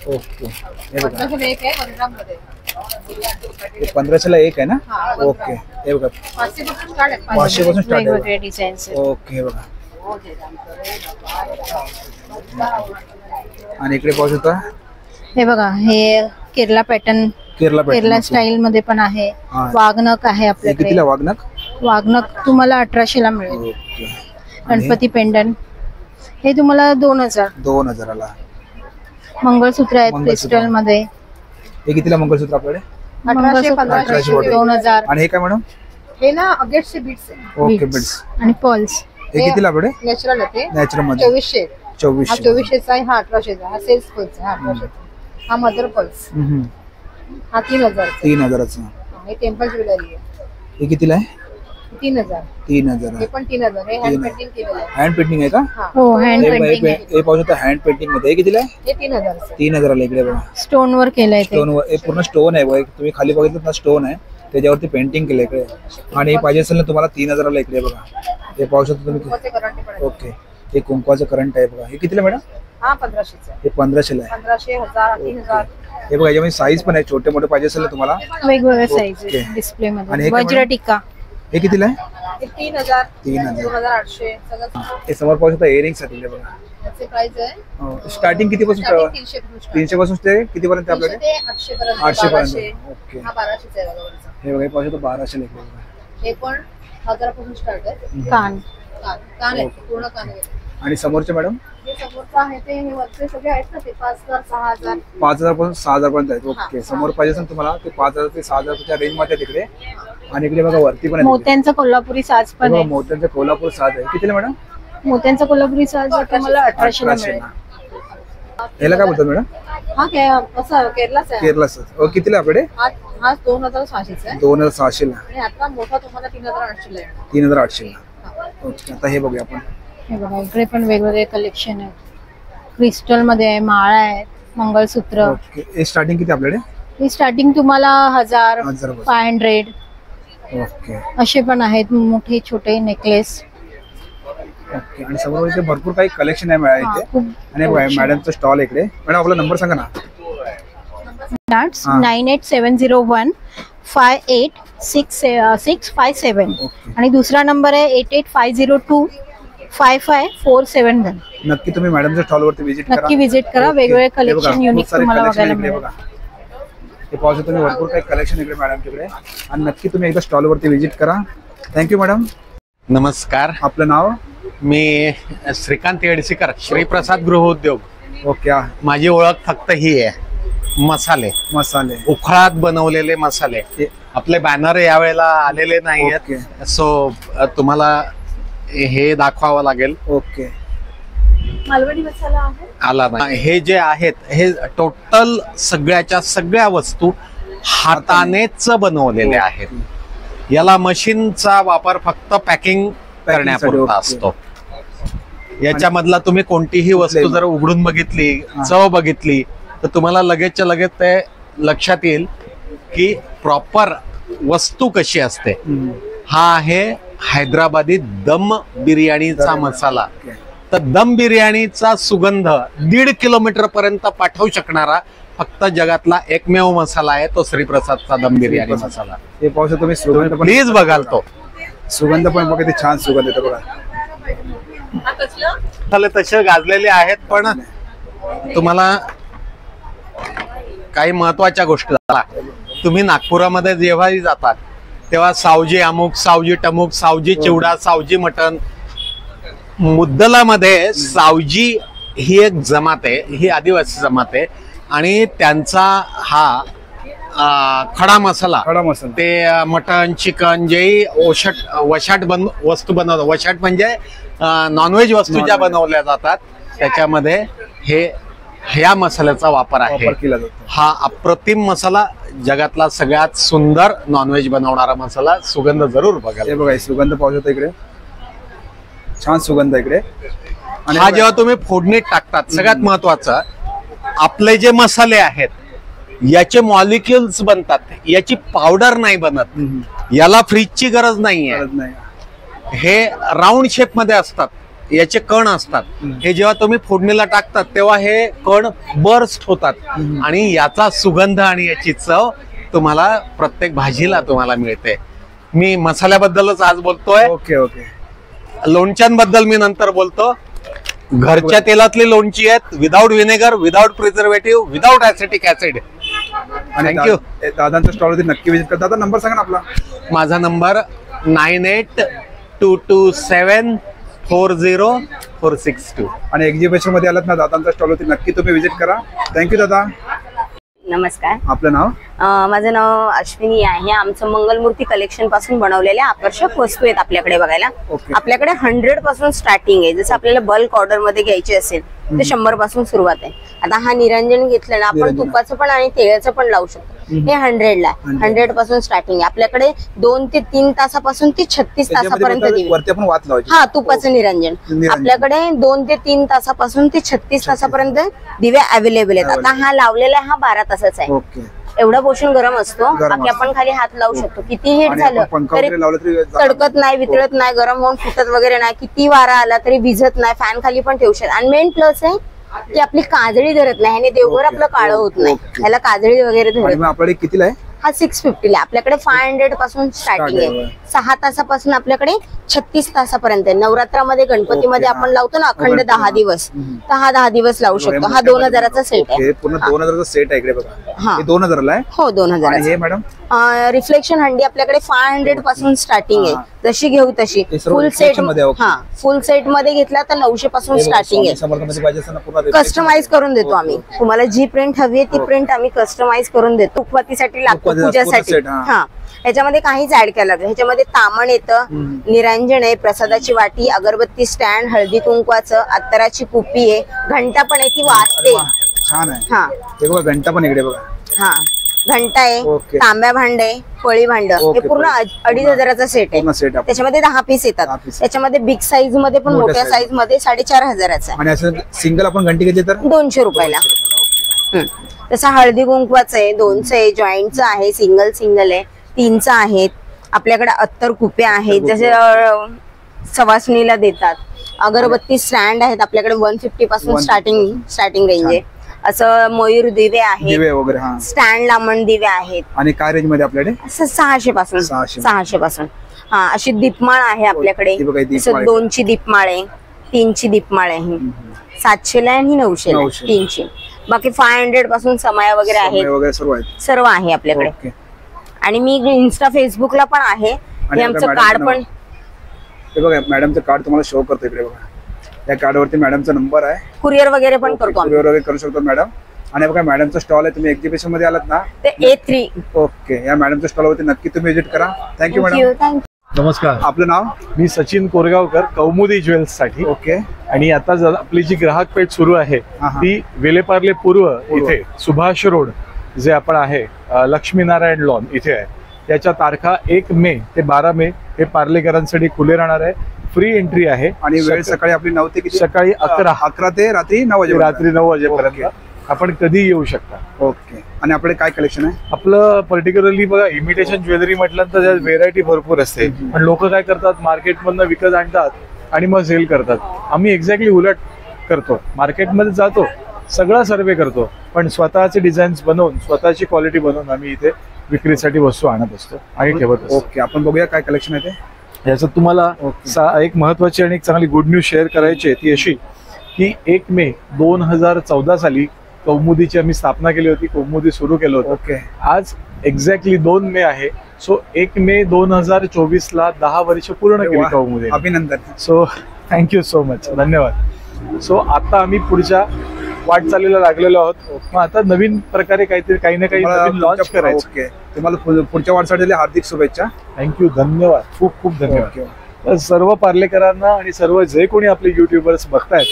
ओके हे बघा 1500 एक आहे 1 ग्राम मध्ये. हे 1500ला एक आहे ना. ओके हे बघा 500 पासून स्टार्ट आहे. 500 पासून स्टार्ट वेगवेगळे आहे. डिझाईन्स ओके हे बघा. आणि इकडे पाहू शकता हे बघा, हे केरला पॅटर्न, केरला स्टाईल मध्ये पण आहे. हा. वाघनक आहे हे आपल्याकडे. कितीला वाघनक? वाघनक तुम्हाला 1800 ला मिळेल. ओके. गणपती पेंडन हे तुम्हाला 2000. 2000ला. मंगळसूत्र आहेत मंगळसूत्र. क्रिस्टल मध्ये. हे कितीला मंगळसूत्र आपल्याकडे? 1800, 1500, 2000. आणि हे काय मॅडम? हे ना अगेटचे बीट्स आहे. Okay bits. आणि पॉल्स. हे कितीला आपले? नॅचरल आहे. नॅचरल मध्ये 2400. 2400. हा 2400 आहे, हा 1800 हा सेल्स पल्स आहे. हा 1800. हा मदर पल्स. हा 3000. 3000चा. हे टेम्पल ज्वेलरी आहे. हे कितीला आहे? 3000. 3000 हे पण 3000. हे हँड पेंटिंग केलेलं आहे. हँड पेंटिंग आहे का? हो, हँड पेंटिंग आहे. हे पाहू शकता हँड पेंटिंग मध्ये. हे कितीला आहे? हे 3000. 3000ला. इकडे बघा स्टोन वर केलंय ते. स्टोन वर. हे पूर्ण स्टोन आहे. तुम्ही खाली बघितलं ना स्टोन आहे, त्याच्यावरती पेंटिंग केलं इकडे. आणि हे पाहिजे असेल ना तुम्हाला 3000ला. इकडे बघा हे पाहू शकता तुम्ही. ओके हे कुंकवाचं करंट आहे बघा. हे कितीला मॅडम? हा 1500 चा. हे 1500ला आहे. 1500, 1000, 3000. हे बघा याच्यामध्ये साईज पण आहे, छोटे मोठे पाहिजे असेल ना तुम्हाला. वेगवेगळे साईज ओके. डिस्प्ले आणि मध्ये. हे काय वज्र मॅडम? टिक्का हे कितीला आहे? हे 3000, 3000. 2800 सगळं. हे समोर पाहू शकता इयरिंग्स आहेत इकडे बघा. याचे प्राइस आहे स्टार्टिंग किती पासून? स्टार्टिंग 300 पासून. 300 पासून ते किती पर्यंत आपल्याकडे? 300 ते 800 पर्यंत. 800 पर्यंत. 1200. ओके. हा 1200 आहे बघा वरचा. हे बघा पाहू शकता 1200 इकडे बघा. हे पण 1000 पासून स्टार्ट आहे. कान कान आहे, पूर्ण कान आहे. आणि समोरचे मॅडम? हे समोरचं आहे ते हे वरचे सगळे आहेत ना, ते 5000, 6000. 5000 पासून 6000 पर्यंत आहेत. ओके. समोर पाहिजे असेल तुम्हाला ते 5000 ते 6000च्या रेंज मध्ये तिकडे. आणि इकडे बघा वरती पण आहे. मोत्यांचा कोल्हापुरी साज पण आहे. मोत्यांचा कोल्हापूर साज आहे. कितीला मॅडम? मोत्यांचा कोल्हापुरी साज तुम्हाला 1800 ला मिळेल. याला काय बोलतात मॅडम? हा काय असं केरलाच आहे. केरला साज. कितीला आपल्याकडे? हा 2600 चा आहे. 2600ला. आणि आता मोठा तुम्हाला 3800 ला आहे. 3800ला. ओके. आता हे बघूया आपण. हे बघा इकडे पण वेगवेगळे कलेक्शन आहेत. क्रिस्टल मध्ये आहे, माळा आहेत, मंगळसूत्र. ओके. हे स्टार्टिंग किती आपल्याकडे? ही स्टार्टिंग तुम्हाला 1000, 500 ओके. असे पण आहेत. मोठे छोटे नेकलेस. ओके. आणि समोर इथे भरपूर काही कलेक्शन आहे मॅडम हा, इथे. खूप आणि मॅडमचं स्टॉल इकडे. मॅडम आपला नंबर सांगा ना. 98701 586657 आणि दुसरा नंबर आहे 8850255471. नक्की तुम्ही मॅडमच्या स्टॉल वरती विजिट करा. नक्की विजिट करा. ओके. वेगवेगळे हे बघा, कलेक्शन खूप युनिक सारे तुम्हाला collection बघायला इकडे मिळेल. बघा. हे पाहू शकता तुम्ही भरपूर काही कलेक्शन इकडे मॅडम तिकडे. आणि नक्की तुम्ही एकदा स्टॉल वरती विजिट करा. Thank you madam. नमस्कार. आपलं नाव? मी श्रीकांत येडसीकर, श्रीप्रसाद गृहोद्योग. ओके. माझी ओळख फक्त ही आहे, मसाले. उखळात बनवलेले मसाले. आपले बॅनर यावेळेला आलेले नाहीयेत, सो तुम्हाला हे दाखवावं लागेल. ओके. मालवणी मसाला आहे. आला नाही. हे जे आहेत हे टोटल सगळ्याच्या सगळ्या वस्तू हातानेच बनवलेले आहेत. याला मशीनचा वापर फक्त पॅकिंग करण्यापुरता असतो. याच्यामधला तुम्ही कोणतीही वस्तू जर उघडून बघितली, चव बघितली, तर तुम्हाला लगेचच्या लगेच ते लक्षात येईल की प्रॉपर वस्तू कशी असते. हा आहे हैदराबादी दम बिर्याणीचा मसाला. तर दम बिर्याणीचा सुगंध 1.5 किलोमीटर पर्यंत पाठवू शकणारा फक्त जगातला एकमेव मसाला आहे तो श्रीप्रसादचा दम बिर्याणी मसाला. हे पाहू शकतो तुम्ही. सुगंध प्लीज बघाल तो सुगंध पण बघा, ते छान सुगंध येतो बघा. तसे गाजलेले आहेत, पण तुम्हाला काही महत्वाच्या गोष्टी तुम्ही नागपुरामध्ये जेव्हाही जातात तेव्हा सावजी अमुक, सावजी टमुक, सावजी चिवडा, सावजी मटण. मुद्दलामध्ये सावजी ही एक जमात आहे, ही आदिवासी जमात आहे आणि त्यांचा हा खडा मसाला ते मटण चिकन जे वशाट वस्तू बनवतात. वशाट म्हणजे नॉनव्हेज वस्तू ज्या बनवल्या जातात त्याच्यामध्ये ह्या मसाल्याचा वापर आहे. हा अप्रतिम मसाला, जगातला सगळ्यात सुंदर नॉनव्हेज बनवणारा मसाला. सुगंध जरूर बघा. हे बघा सुगंध पाहू शकतो इकडे, छान सुगंध इकडे. आणि हा जेव्हा तुम्ही फोडणीत टाकतात, सगळ्यात महत्वाचं आपले जे मसाले आहेत याचे मॉलिक्युल्स बनतात, याची पावडर नाही बनत. याला फ्रीजची गरज नाहीये. हे राऊंड शेप मध्ये असतात याचे कण असतात, हे जेव्हा तुम्ही फोडणीला टाकतात तेव्हा हे कण बर्स्ट होतात आणि याचा सुगंध आणि याची चव तुम्हाला प्रत्येक भाजीला तुम्हाला मिळते. मी मसाल्याबद्दलच आज बोलतोय. Okay okay. लोणच्यांबद्दल मी नंतर बोलतो. घरच्या तेलातली लोणची आहेत, without vinegar, without preservative, without acetic acid. Thank you. दादांच्या स्टॉलवरती नक्की विजिट करा. दादा नंबर सांगा ना आपला. माझा नंबर 9822740462. आणि एक्झिबिशन मध्ये आलात ना दादांच्या स्टॉलवरती नक्की तुम्ही विजिट करा. थँक्यू दादा. नमस्कार. आपलं नाव? माझं नाव अश्विनी आहे. आमचं मंगलमूर्ती कलेक्शन पासून बनवलेल्या आकर्षक वस्तू आहेत आपल्याकडे बघायला. आपल्याकडे 100 पासून स्टार्टिंग आहे. जसं आपल्याला बल्क ऑर्डर मध्ये घ्यायची असेल तर 100 पासून सुरुवात आहे. आता हा निरंजन घेतलं ना आपण, तुपाचं पण आणि तेलाचं पण लावू शकतो. हे 100 ला 100 पासून स्टार्टिंग आहे. आपल्याकडे 2 ते 3 तासापासून ते 36 तासापर्यंत दिवे. हा, तुपाचं निरंजन आपल्याकडे 2 ते 3 तासापासून ते 36 तासापर्यंत दिवे अवेलेबल आहेत. आता हा लावलेला हा 12 तासाचा आहे. एवढा पोषण गरम असतो की आपण खाली हात लावू शकतो. किती हीट झालं तरी तडकत नाही, वितळत नाही, गरम होऊन फुटत वगैरे नाही. किती वारा आला तरी भिजत नाही, फॅन खाली पण ठेवू शकतो. आणि मेन प्लस आहे की आपली काजळी धरत नाही, ह्याने देवघर आपलं काळं होत नाही. ह्याला काजळी वगैरे धरत. आपल्याकडे कितीला आहे हा? 650 ला. आपल्याकडे 500 पासून स्टार्टिंग आहे. 6 तासापासून आपल्याकडे 36 तासापर्यंत आहे. नवरात्रामध्ये गणपतीमध्ये आपण लावतो ना अखंड 10 दिवस, तर हा 10 दिवस लावू शकतो. हा 2000चा सेट आहे. पूर्ण 2000चा सेट आहे. इकडे बघा, हा 2000 ला आहे. हो 2000. हे मॅडम रिफ्लेक्शन हंडी आपल्याकडे 500 पासून स्टार्टिंग आहे. जशी घेऊ तशी. फुल सेट, हा फुल सेट मध्ये घेतला तर 900 पासून स्टार्टिंग आहे. कस्टमाइज करून देतो आम्ही. तुम्हाला जी प्रिंट हवी आहे ती प्रिंट आम्ही कस्टमाइज करून देतो. उपवातीसाठी लागतो, पूजासाठी. हा, ह्याच्यामध्ये काहीच ऍड केलं लागतं. ह्याच्यामध्ये तामण येतं, निरंजन आहे, प्रसादाची वाटी, अगरबत्ती स्टँड, हळदी कुंकवाचं, अत्तराची कुपी आहे, घंटा पण आहे ती वाजते. छान आहे. हा हे बघा, घंटा पण इकडे बघा. हा, घंटा आहे, तांब्या भांड आहे, पळी भांड. हे पूर्ण 2500चा सेट आहे. त्याच्यामध्ये 10 पीस येतात. त्याच्यामध्ये बिग साईज मध्ये पण, मोठ्या साईज मध्ये 4500चा. आणि असं सिंगल आपण घंटी घेतली तर 200 रुपयाला. तसं हळदी कुंकवाचं आहे, 2चं आहे, जॉईंटचं आहे, सिंगल आहे, 3चं आहेत. आपल्याकडे अत्तर कुप्या आहेत, जसे सवासणीला देतात. अगरबत्ती स्टँड आहेत आपल्याकडे 150 पासून स्टार्टिंग रेंज आहे. असं मयूर दिवे आहेत, स्टँड लांबण दिवे आहेत. आणि काय रेंज मध्ये आपल्याकडे? 600 पासून. 600 पासून. हा, अशी दीपमाळ आहे आपल्याकडे. 2ची दीपमाळ आहे, 3ची दीपमाळ आहे. 700 ला आणि 900 ला 3ची. बाकी 500 पासून समया वगैरे आहेत, सर्व आहे आपल्याकडे. आणि मी इन्स्टा फेसबुकला पण आहे. हे आमचं कार्ड पण. हे बघा, मॅडमचं कार्ड तुम्हाला शो करतो इकडे बघा. या कार्डवरती मॅडमचा नंबर आहे. कुरिअर वगैरे पण करतो, कुरिअर वगैरे करू शकतो मॅडम. आणि बघा, मॅडमचा स्टॉल आहे. तुम्ही एक्झिबिशन मध्ये आलात ना, ते A3. ओके. या मॅडमच्या स्टॉलवरती नक्की तुम्ही विजिट करा. Thank you madam. नमस्कार. आपलं नाव? मी सचिन कोरगावकर, कौमुदी ज्वेल्स साठी. ओके. आणि आता आपली जी ग्राहक पेठ सुरू आहे ती विलेपार्ले पूर्व इथे सुभाष रोड जे आपण आहे लक्ष्मीनारायण लॉन इथे आहे. त्याच्या तारखा 1 मे ते 12 मे हे पार्लेकरांसाठी खुले राहणार आहे. फ्री एंट्री आहे. आणि वेळ सकाळी आपली 9 ते किती? सकाळी 11 ते रात्री 9 वाजे. रात्री 9 वाजेपर्यंत आपण कधी येऊ शकता. ओके. आणि आपले काय कलेक्शन आहे? आपलं पर्टिक्युलरली बघा, इमिटेशन ज्वेलरी म्हटलं तर त्यात व्हेरायटी भरपूर असते. पण लोक काय करतात, मार्केटमधनं विकत आणतात आणि मग सेल करतात. आम्ही एक्झॅक्टली उलट करतो. मार्केटमध्ये जातो, सगळा सर्वे करतो, पण स्वतःचे डिझाईन्स बनवून, स्वतःची क्वालिटी बनवून आम्ही इथे विक्रीसाठी वस्तू आणत असतो आणि ठेवत असतो. ओके. आपण बघूया काय कलेक्शन आहे ते. याच्यात तुम्हाला एक महत्वाची आणि एक चांगली गुड न्यूज शेअर करायची आहे. ती अशी की 1 मे 2014 साली कौमुदीची आम्ही स्थापना केली होती, कौमुदी सुरू केलं होतं. ओके. आज एक्झॅक्टली 2 मे आहे. सो 1 मे 2024 ला 10 वर्ष पूर्ण केली कौमुदी. अभिनंदन. सो थँक्यू सो मच, धन्यवाद. सो आता आम्ही पुढच्या वाटचालीला लागलेलो आहोत. मग आता नवीन प्रकारे काहीतरी काही ना काही नवीन लॉन्च करायचं. ओके. तुम्हाला पुढच्या वाटचालीला हार्दिक शुभेच्छा. थँक्यू, धन्यवाद, खूप खूप धन्यवाद. सर्व पार्लेकरांना आणि सर्व जे कोणी आपले युट्यूबर्स बघतायत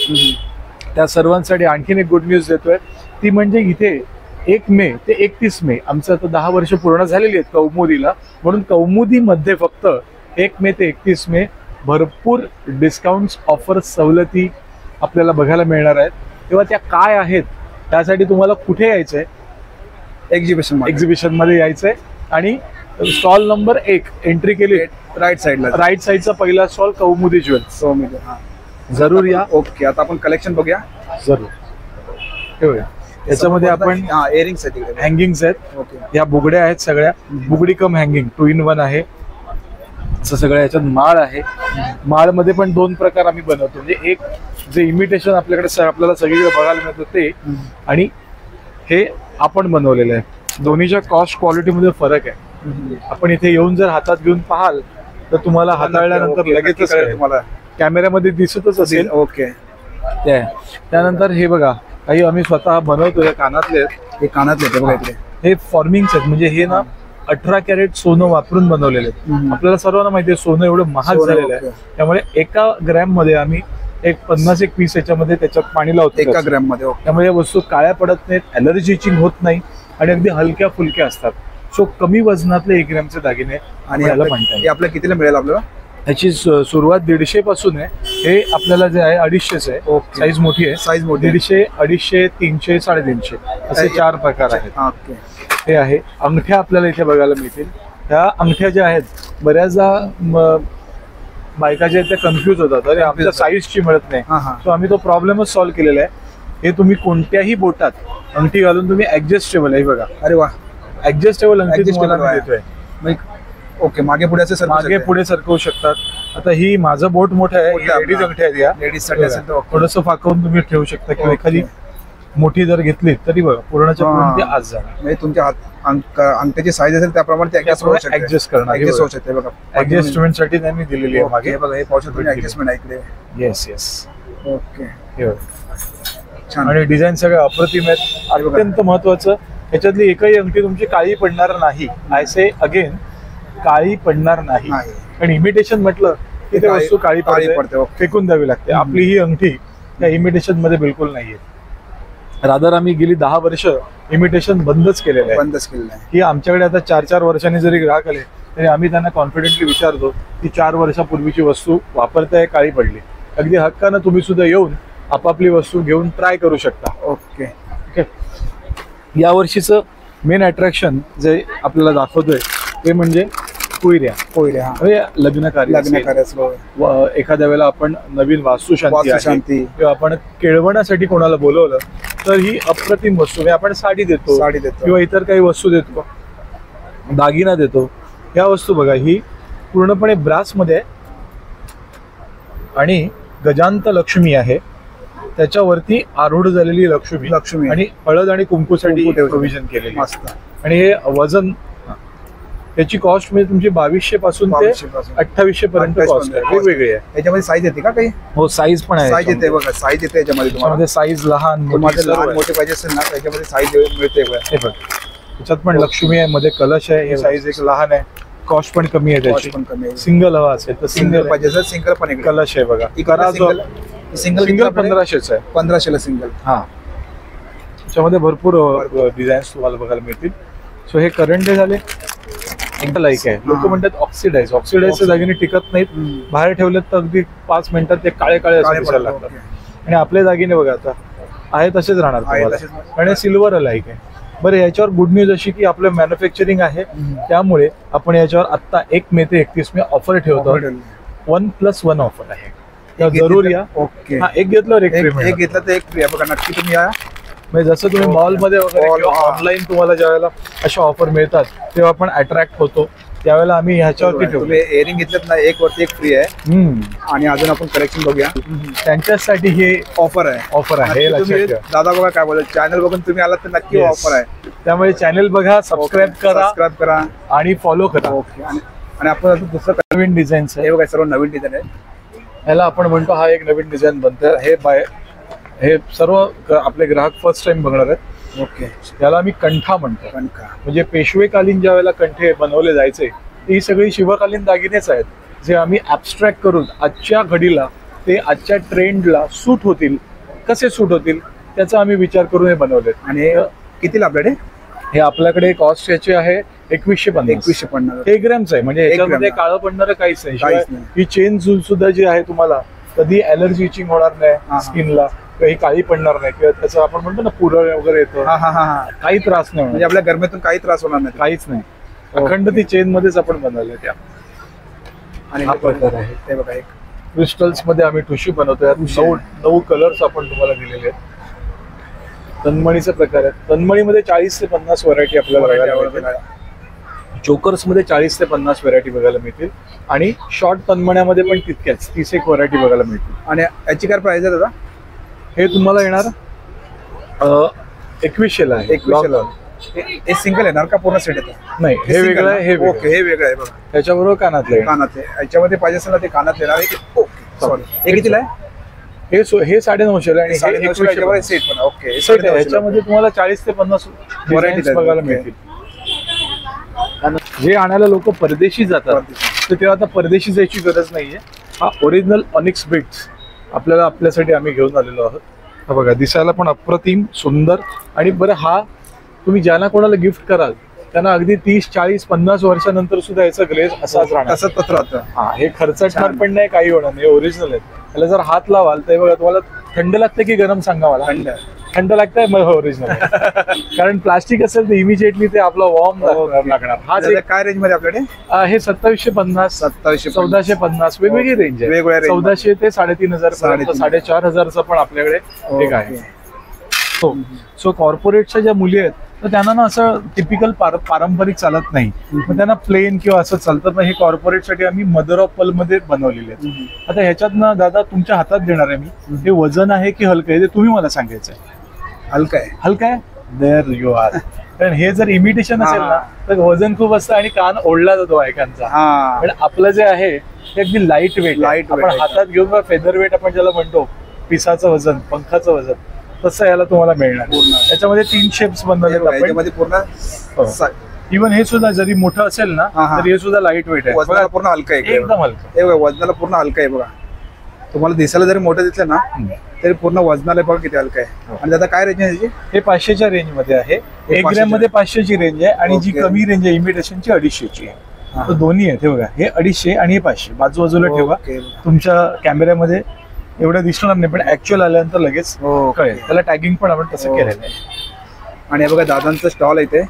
त्या सर्वांसाठी आणखीन एक गुड न्यूज देतोय. ती म्हणजे इथे 1 मे ते 31 मे आमचं आता 10 वर्ष पूर्ण झालेली आहेत कौमुदीला. म्हणून कौमुदीमध्ये फक्त 1 मे ते 31 मे भरपूर डिस्काउंट्स, ऑफर्स, सवलती आपल्याला बघायला मिळणार आहेत. तेव्हा त्या काय आहेत त्यासाठी तुम्हाला कुठे यायचंय? एक्झिबिशन मध्ये यायचंय. आणि स्टॉल नंबर 1 एंट्री केली, राईट साईडचा पहिला स्टॉल कौमुदी ज्वेल्स. जरूर या. ओके, आता आपण कलेक्शन बघूया. जरूर. हे बघा, याच्यामध्ये आपण इयरिंग्स आहेत तिकडे, हँगिंग्स आहेत. ओके, या बुगड्या आहेत सगळ्या, बुगडी कम हँगिंग 2 in 1 आहे. असं सगळं याच्यात माळ आहे. माळमध्ये पण 2 प्रकार आम्ही बनवतो, म्हणजे एक जे इमिटेशन आपल्याकडे आपल्याला सगळीकडे बघायला मिळतं ते, आणि हे आपण बनवलेलं आहे. दोन्हीच्या कॉस्ट क्वालिटीमध्ये फरक आहे. आपण इथे येऊन जर हातात घेऊन पाहाल तर तुम्हाला हाताळल्यानंतर लगेचच तुम्हाला कॅमेऱ्यामध्ये दिसतच असेल. ओके, त्यानंतर हे बघा, काही आम्ही स्वतः बनवतो. या कानातले हे कानातले बघा इकडे, हे फॉर्मिंग्स आहेत, म्हणजे हे ना 18 कॅरेट सोनं वापरून बनवलेले आहेत. आपल्याला सर्वांना माहिती आहे सोनं एवढं महाग झालेलं आहे, त्यामुळे 1 ग्रॅम मध्ये आम्ही एक 50 पीस याच्यामध्ये त्याच्यात पाणी लावतो 1 ग्रॅम मध्ये. त्यामुळे या वस्तू काळ्या पडत नाहीत, ॲलर्जी इचिंग होत नाही आणि अगदी हलक्या फुलक्या असतात. सो कमी वजनातले 1 ग्रॅमचे दागिने आणि आपल्याला कितीला मिळेल आपल्याला? याची सुरुवात 150 पासून आहे. हे आपल्याला जे आहे 250 आहे. साईज मोठी आहे, साईज मोठी. 150, 250, 300, 350 असे 4 प्रकार आहेत. हे आहे. अंगठ्या आपल्याला इथे बघायला मिळतील. ह्या अंगठ्या ज्या आहेत बऱ्याचदा बायका ज्या आहेत त्या कन्फ्यूज होतात, अरे आपल्या साईजची मिळत नाही. सो आम्ही तो प्रॉब्लेमच सॉल्व्ह केलेला आहे. हे तुम्ही कोणत्याही बोटात अंगठी घालून तुम्ही ऍडजस्टेबल आहे बघा. अरे वा, ऍडजस्टेबल अंगठी तुम्हाला देतोय. ओके, मागे पुढे असे मागे पुढे सरकवू शकतात. आता ही माझं बोट मोठं आहे, लेडीज अंगठी आहेत या. लेडीज साठी असेल तर थोडंसं फाकवून तुम्ही ठेवू शकता, किंवा एखादी मोठी जर घेतली तरी बघा पूर्णच्या पूर्ण ते आज जाणार. म्हणजे तुमच्या अंगठ्याची साईज असेल त्याप्रमाणे ऍडजस्ट करणार. ऍडजस्टमेंट साठी त्यांनी दिलेली आहे मागे बघा. हे पावसात ऍडजस्टमेंट आहे इकडे. Yes yes. ओके, छान. आणि डिझाईन सगळं अप्रतिम आहेत. अत्यंत महत्वाचं, याच्यातली एकही अंगठी तुमची काळी पडणार नाही. आय से अगेन, काळी पडणार नाही. आणि इमिटेशन म्हटलं की ते वस्तू काळी पडते, फेकून द्यावी लागते. आपली ही अंगठी त्या इमिटेशन मध्ये बिलकुल नाहीये. रादर आम्ही गेली 10 वर्ष इमिटेशन बंदच केलेलं आहे. ही आमच्याकडे आता 4-4 वर्षांनी जरी ग्राहक आले तरी आम्ही त्यांना कॉन्फिडेंटली विचारतो की 4 वर्षापूर्वीची वस्तू वापरताय, काळी पडली. अगदी हक्कानं तुम्ही सुद्धा येऊन आपापली वस्तू घेऊन ट्राय करू शकता. Okay okay. यावर्षीचं मेन अट्रॅक्शन जे आपल्याला दाखवतोय ते म्हणजे कोयऱ्या. लग्न कार्य, एखाद्या वेळेला आपण नवीन वास्तुशांती किंवा आपण केळवणासाठी कोणाला बोलवलं तर ही अप्रतिम वस्तू, आपण साडी देतो किंवा इतर काही वस्तू देतो, दागिना देतो. या वस्तू बघा, ही पूर्णपणे ब्रास मध्ये आहे आणि गजांत लक्ष्मी आहे. त्याच्यावरती आरूढ झालेली लक्ष्मी आणि हळद आणि कुंकूसाठी प्रोव्हिजन केलेली. आणि हे वजन, याची कॉस्ट म्हणजे तुमची 2200 पासून ते 2800 पर्यंत कॉस्ट आहे. वेगवेगळी आहे. याच्यामध्ये साईज येते का काही? हो, साईज पण आहे. साईज येते बघा, साईज येते याच्यामध्ये. साईज लहान मोठे पाहिजे असेल ना त्याच्यामध्ये साईज मिळते. हे बघ, त्याच्यात पण लक्ष्मी आहे, मध्ये कलश आहे. हे साईज एक लहान आहे, कॉस्ट पण कमी आहे त्याची. सिंगल हवा असेल तर सिंगल पाहिजे, सिंगल पण कलश आहे बघा. सिंगल 1500 आहे. 1500 सिंगल. हा, त्याच्यामध्ये भरपूर डिझाईन्स तुम्हाला बघायला मिळतील. सो हे करंट झाले लाईक आहे. लोक म्हणतात ऑक्सिडाईजच्या दागिने टिकत नाहीत, बाहेर ठेवलेत तर अगदी 5 मिनिटात ते काळे असे दिसायला लागतात. आणि आपले दागिने बघा आता आहे तसेच राहणार तुम्हाला. आणि सिल्वर लाईक आहे. बरं, याच्यावर गुड न्यूज अशी की आपलं मॅन्युफॅक्चरिंग आहे, त्यामुळे आपण याच्यावर आत्ता 1 मे ते 31 मे ऑफर ठेवतो. 1+1 ऑफर आहे. जरूर या. ओके. एक घेतलं एक घेतलं तर एक फ्री आहे बघा. नक्की तुम्ही या. म्हणजे जसं तुम्ही मॉलमध्ये वगैरे ऑनलाईन तुम्हाला ज्यावेळेला अशा ऑफर मिळतात तेव्हा आपण अट्रॅक्ट होतो, त्यावेळेला आम्ही ह्याच्यावरती ठेवतो. इयरिंग घेतलेत ना, 1 वरती 1 फ्री आहे. आणि अजून आपण कलेक्शन बघूया. त्यांच्यासाठी हे ऑफर आहे. दादा बघा काय बोलत, चॅनल बघून तुम्ही आलात तर नक्की ऑफर आहे. त्यामुळे चॅनल बघा, सबस्क्राईब करा आणि फॉलो करा. ओके. आणि आपण दुसरं नवीन डिझाईन्स आहे. हे बघा, सर्व नवीन डिझाईन आहे. ह्याला आपण म्हणतो हा एक नवीन डिझाईन बनतोय. हे सर्व आपले ग्राहक फर्स्ट टाइम बघणार आहेत. ओके. याला आम्ही कंठा म्हणतो. म्हणजे पेशवेकालीन ज्या वेळेला कंठे बनवले जायचे ही सगळी शिवकालीन दागिनेच आहेत, जे आम्ही ऍब्स्ट्रॅक्ट करून आजच्या घडीला ते आजच्या ट्रेंडला सूट होतील, कसे सूट होतील त्याचा आम्ही विचार करून हे बनवले. आणि कितीला आपल्याकडे? हे आपल्याकडे कॉस्ट याची आहे 2150. 1 ग्रॅमचं आहे, म्हणजे याच्यामध्ये काळं पडणारं काहीच नाही. ही चेन सुद्धा जी आहे तुम्हाला कधी ॲलर्जी इचिंग होणार नाही स्किनला, ही काळी पडणार नाही, किंवा त्याचं आपण म्हणतो ना पुरळ वगैरे येतं, काही त्रास नाही. म्हणजे आपल्या गरमेतून काही त्रास होणार नाही, काहीच नाही. अखंड ती चेन मध्येच आपण बनवलं त्या. आणि हा प्रकार आहे ते बघा, एक क्रिस्टल्स मध्ये आम्ही ठुशी बनवतो. यात 9 कलर्स आपण तुम्हाला दिलेले आहेत. तन्मणीचे प्रकार आहेत. तन्मणीमध्ये 40 ते 50 व्हरायटी आपल्याला बघायला मिळतील. चोकर्स मध्ये 40 ते 50 व्हरायटी बघायला मिळतील आणि शॉर्ट तन्मण्यामध्ये पण तितक्याच 30 एक व्हरायटी बघायला मिळतील. आणि याची काय प्राइस आहे दादा? हे तुम्हाला येणार 2100 ला आहे. 2100 ला. हे सिंगल येणार का पूर्ण सेट येतं? नाही, हे वेगळं आहे, हे ओके, हे वेगळं आहे बघा. त्याच्याबरोबर कानातले याच्यामध्ये पाहिजे असेल ना ते कानात येणार आहे. ओके सॉरी, हे कितीला आहे? हे 950 ला आणि 950 सेट पण. ओके, सेट आहे. याच्यामध्ये तुम्हाला 40 ते 50 व्हरायटी बघायला मिळतील. जे आणायला लोक परदेशी जातात तर तेव्हा आता परदेशी जायची गरज नाहीये. हा ओरिजिनल ऑनिक्स बीट्स आपल्यासाठी आम्ही घेऊन आलेलो आहोत. हा बघा, दिसायला पण अप्रतिम सुंदर. आणि बरं, हा तुम्ही ज्यांना कोणाला गिफ्ट कराल त्यांना अगदी 30, 40, 50 वर्षानंतर सुद्धा याचा ग्लेज असाच राहणार. तसंच राहतं. हा, हे खर्चटणार पण नाही, काही होणार नाही. ओरिजिनल आहे. त्याला जर हात लावाल तर बघा, तुम्हाला थंड लागतं की गरम सांगा मला? थंड लागतंय, मग ओरिजिनल. कारण प्लास्टिक असेल तर इमिजिएटली ते आपला वॉर्म लागणार. हा काय रेंज मध्ये आपल्याकडे? हे 2750, 1450 वेगवेगळी रेंज आहे. 1400 ते 3500, 4500 पण आपल्याकडे एक आहे. सो कॉर्पोरेटच्या ज्या मुली आहेत तर त्यांना ना असं टिपिकल पारंपरिक चालत नाही, मग त्यांना प्लेन किंवा असं चालतं. मग हे कॉर्पोरेटसाठी आम्ही मदर ऑफ पर्ल मध्ये बनवलेले आहेत. आता ह्याच्यात ना दादा तुमच्या हातात देणार आहे मी. हे वजन आहे की हलकं आहे ते तुम्ही मला सांगायचं आहे. हलकं आहे. हलकं आहे, देअर यू आर. कारण हे जर इमिटेशन असेल ना तर वजन खूप असतं आणि कान ओढला जातो बायकांचा. पण आपलं जे आहे ते अगदी लाईट वेट. आपण हातात घेऊन फेदर वेट आपण ज्याला म्हणतो, पिसाचं वजन, पंखाचं वजन, तसं याला तुम्हाला मिळणार. त्याच्यामध्ये 3 शेप्स बनवले पूर्ण. इव्हन हे सुद्धा जरी मोठं असेल ना तर हे सुद्धा लाईट वेट आहे. वजनाला पूर्ण हलकं आहे, एकदम हलकं. वजनाला पूर्ण हलकं आहे बघा. तुम्हाला दिसायला जरी मोठं दिसलं ना तरी पूर्ण वजनाला बघा किती हलकं आहे. आणि आता काय रेंज आहे त्याची? हे 500च्या रेंज मध्ये आहे. 1 ग्रॅम मध्ये 500ची रेंज आहे आणि जी कमी रेंज आहे इमिटेशनची 250ची आहे. तर दोन्ही आहेत. हे बघा, हे 250 आणि हे 500 बाजूला ठेवा. तुमच्या कॅमेऱ्यामध्ये एवढं दिसणार नाही पण ऍक्च्युअल आल्यानंतर लगेच कळेल. त्याला टॅगिंग पण आपण तसं केलेलं आहे. आणि हे बघा दादांचं स्टॉल आहे इथे.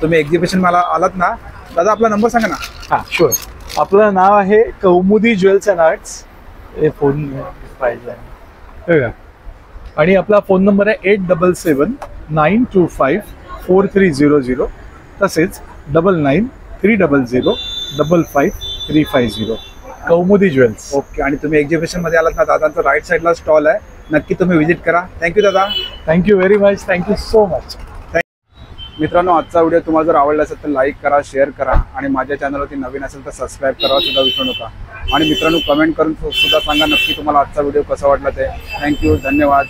तुम्ही एक्झिबिशन मला आलात ना दादा, आपला नंबर सांगा ना. हा शुअर. आपलं नाव आहे कौमुदी ज्वेल्स अँड आर्ट्स. हे फोन पाहिजे आणि आपला फोन नंबर आहे 8779254300. तसेच 9930055350. कौमुदी ज्वेल्स. ओके. आणि तुम्ही एक्झिबिशन मध्ये आलात ना, दादांचं राईट साईडला स्टॉल आहे, नक्की तुम्ही व्हिजिट करा. थँक्यू दादा. Thank you very much. Thank you so much. मित्रांनो, आजचा व्हिडिओ तुम्हाला जर आवडला असेल तर लाईक करा, शेअर करा आणि माझ्या चॅनलवरती नवीन असेल तर सबस्क्राईब करायला सुद्धा विसरू नका. आणि मित्रांनो, कमेंट करून सुद्धा सांगा नक्की तुम्हाला आजचा व्हिडिओ कसा वाटला ते. थँक्यू, धन्यवाद.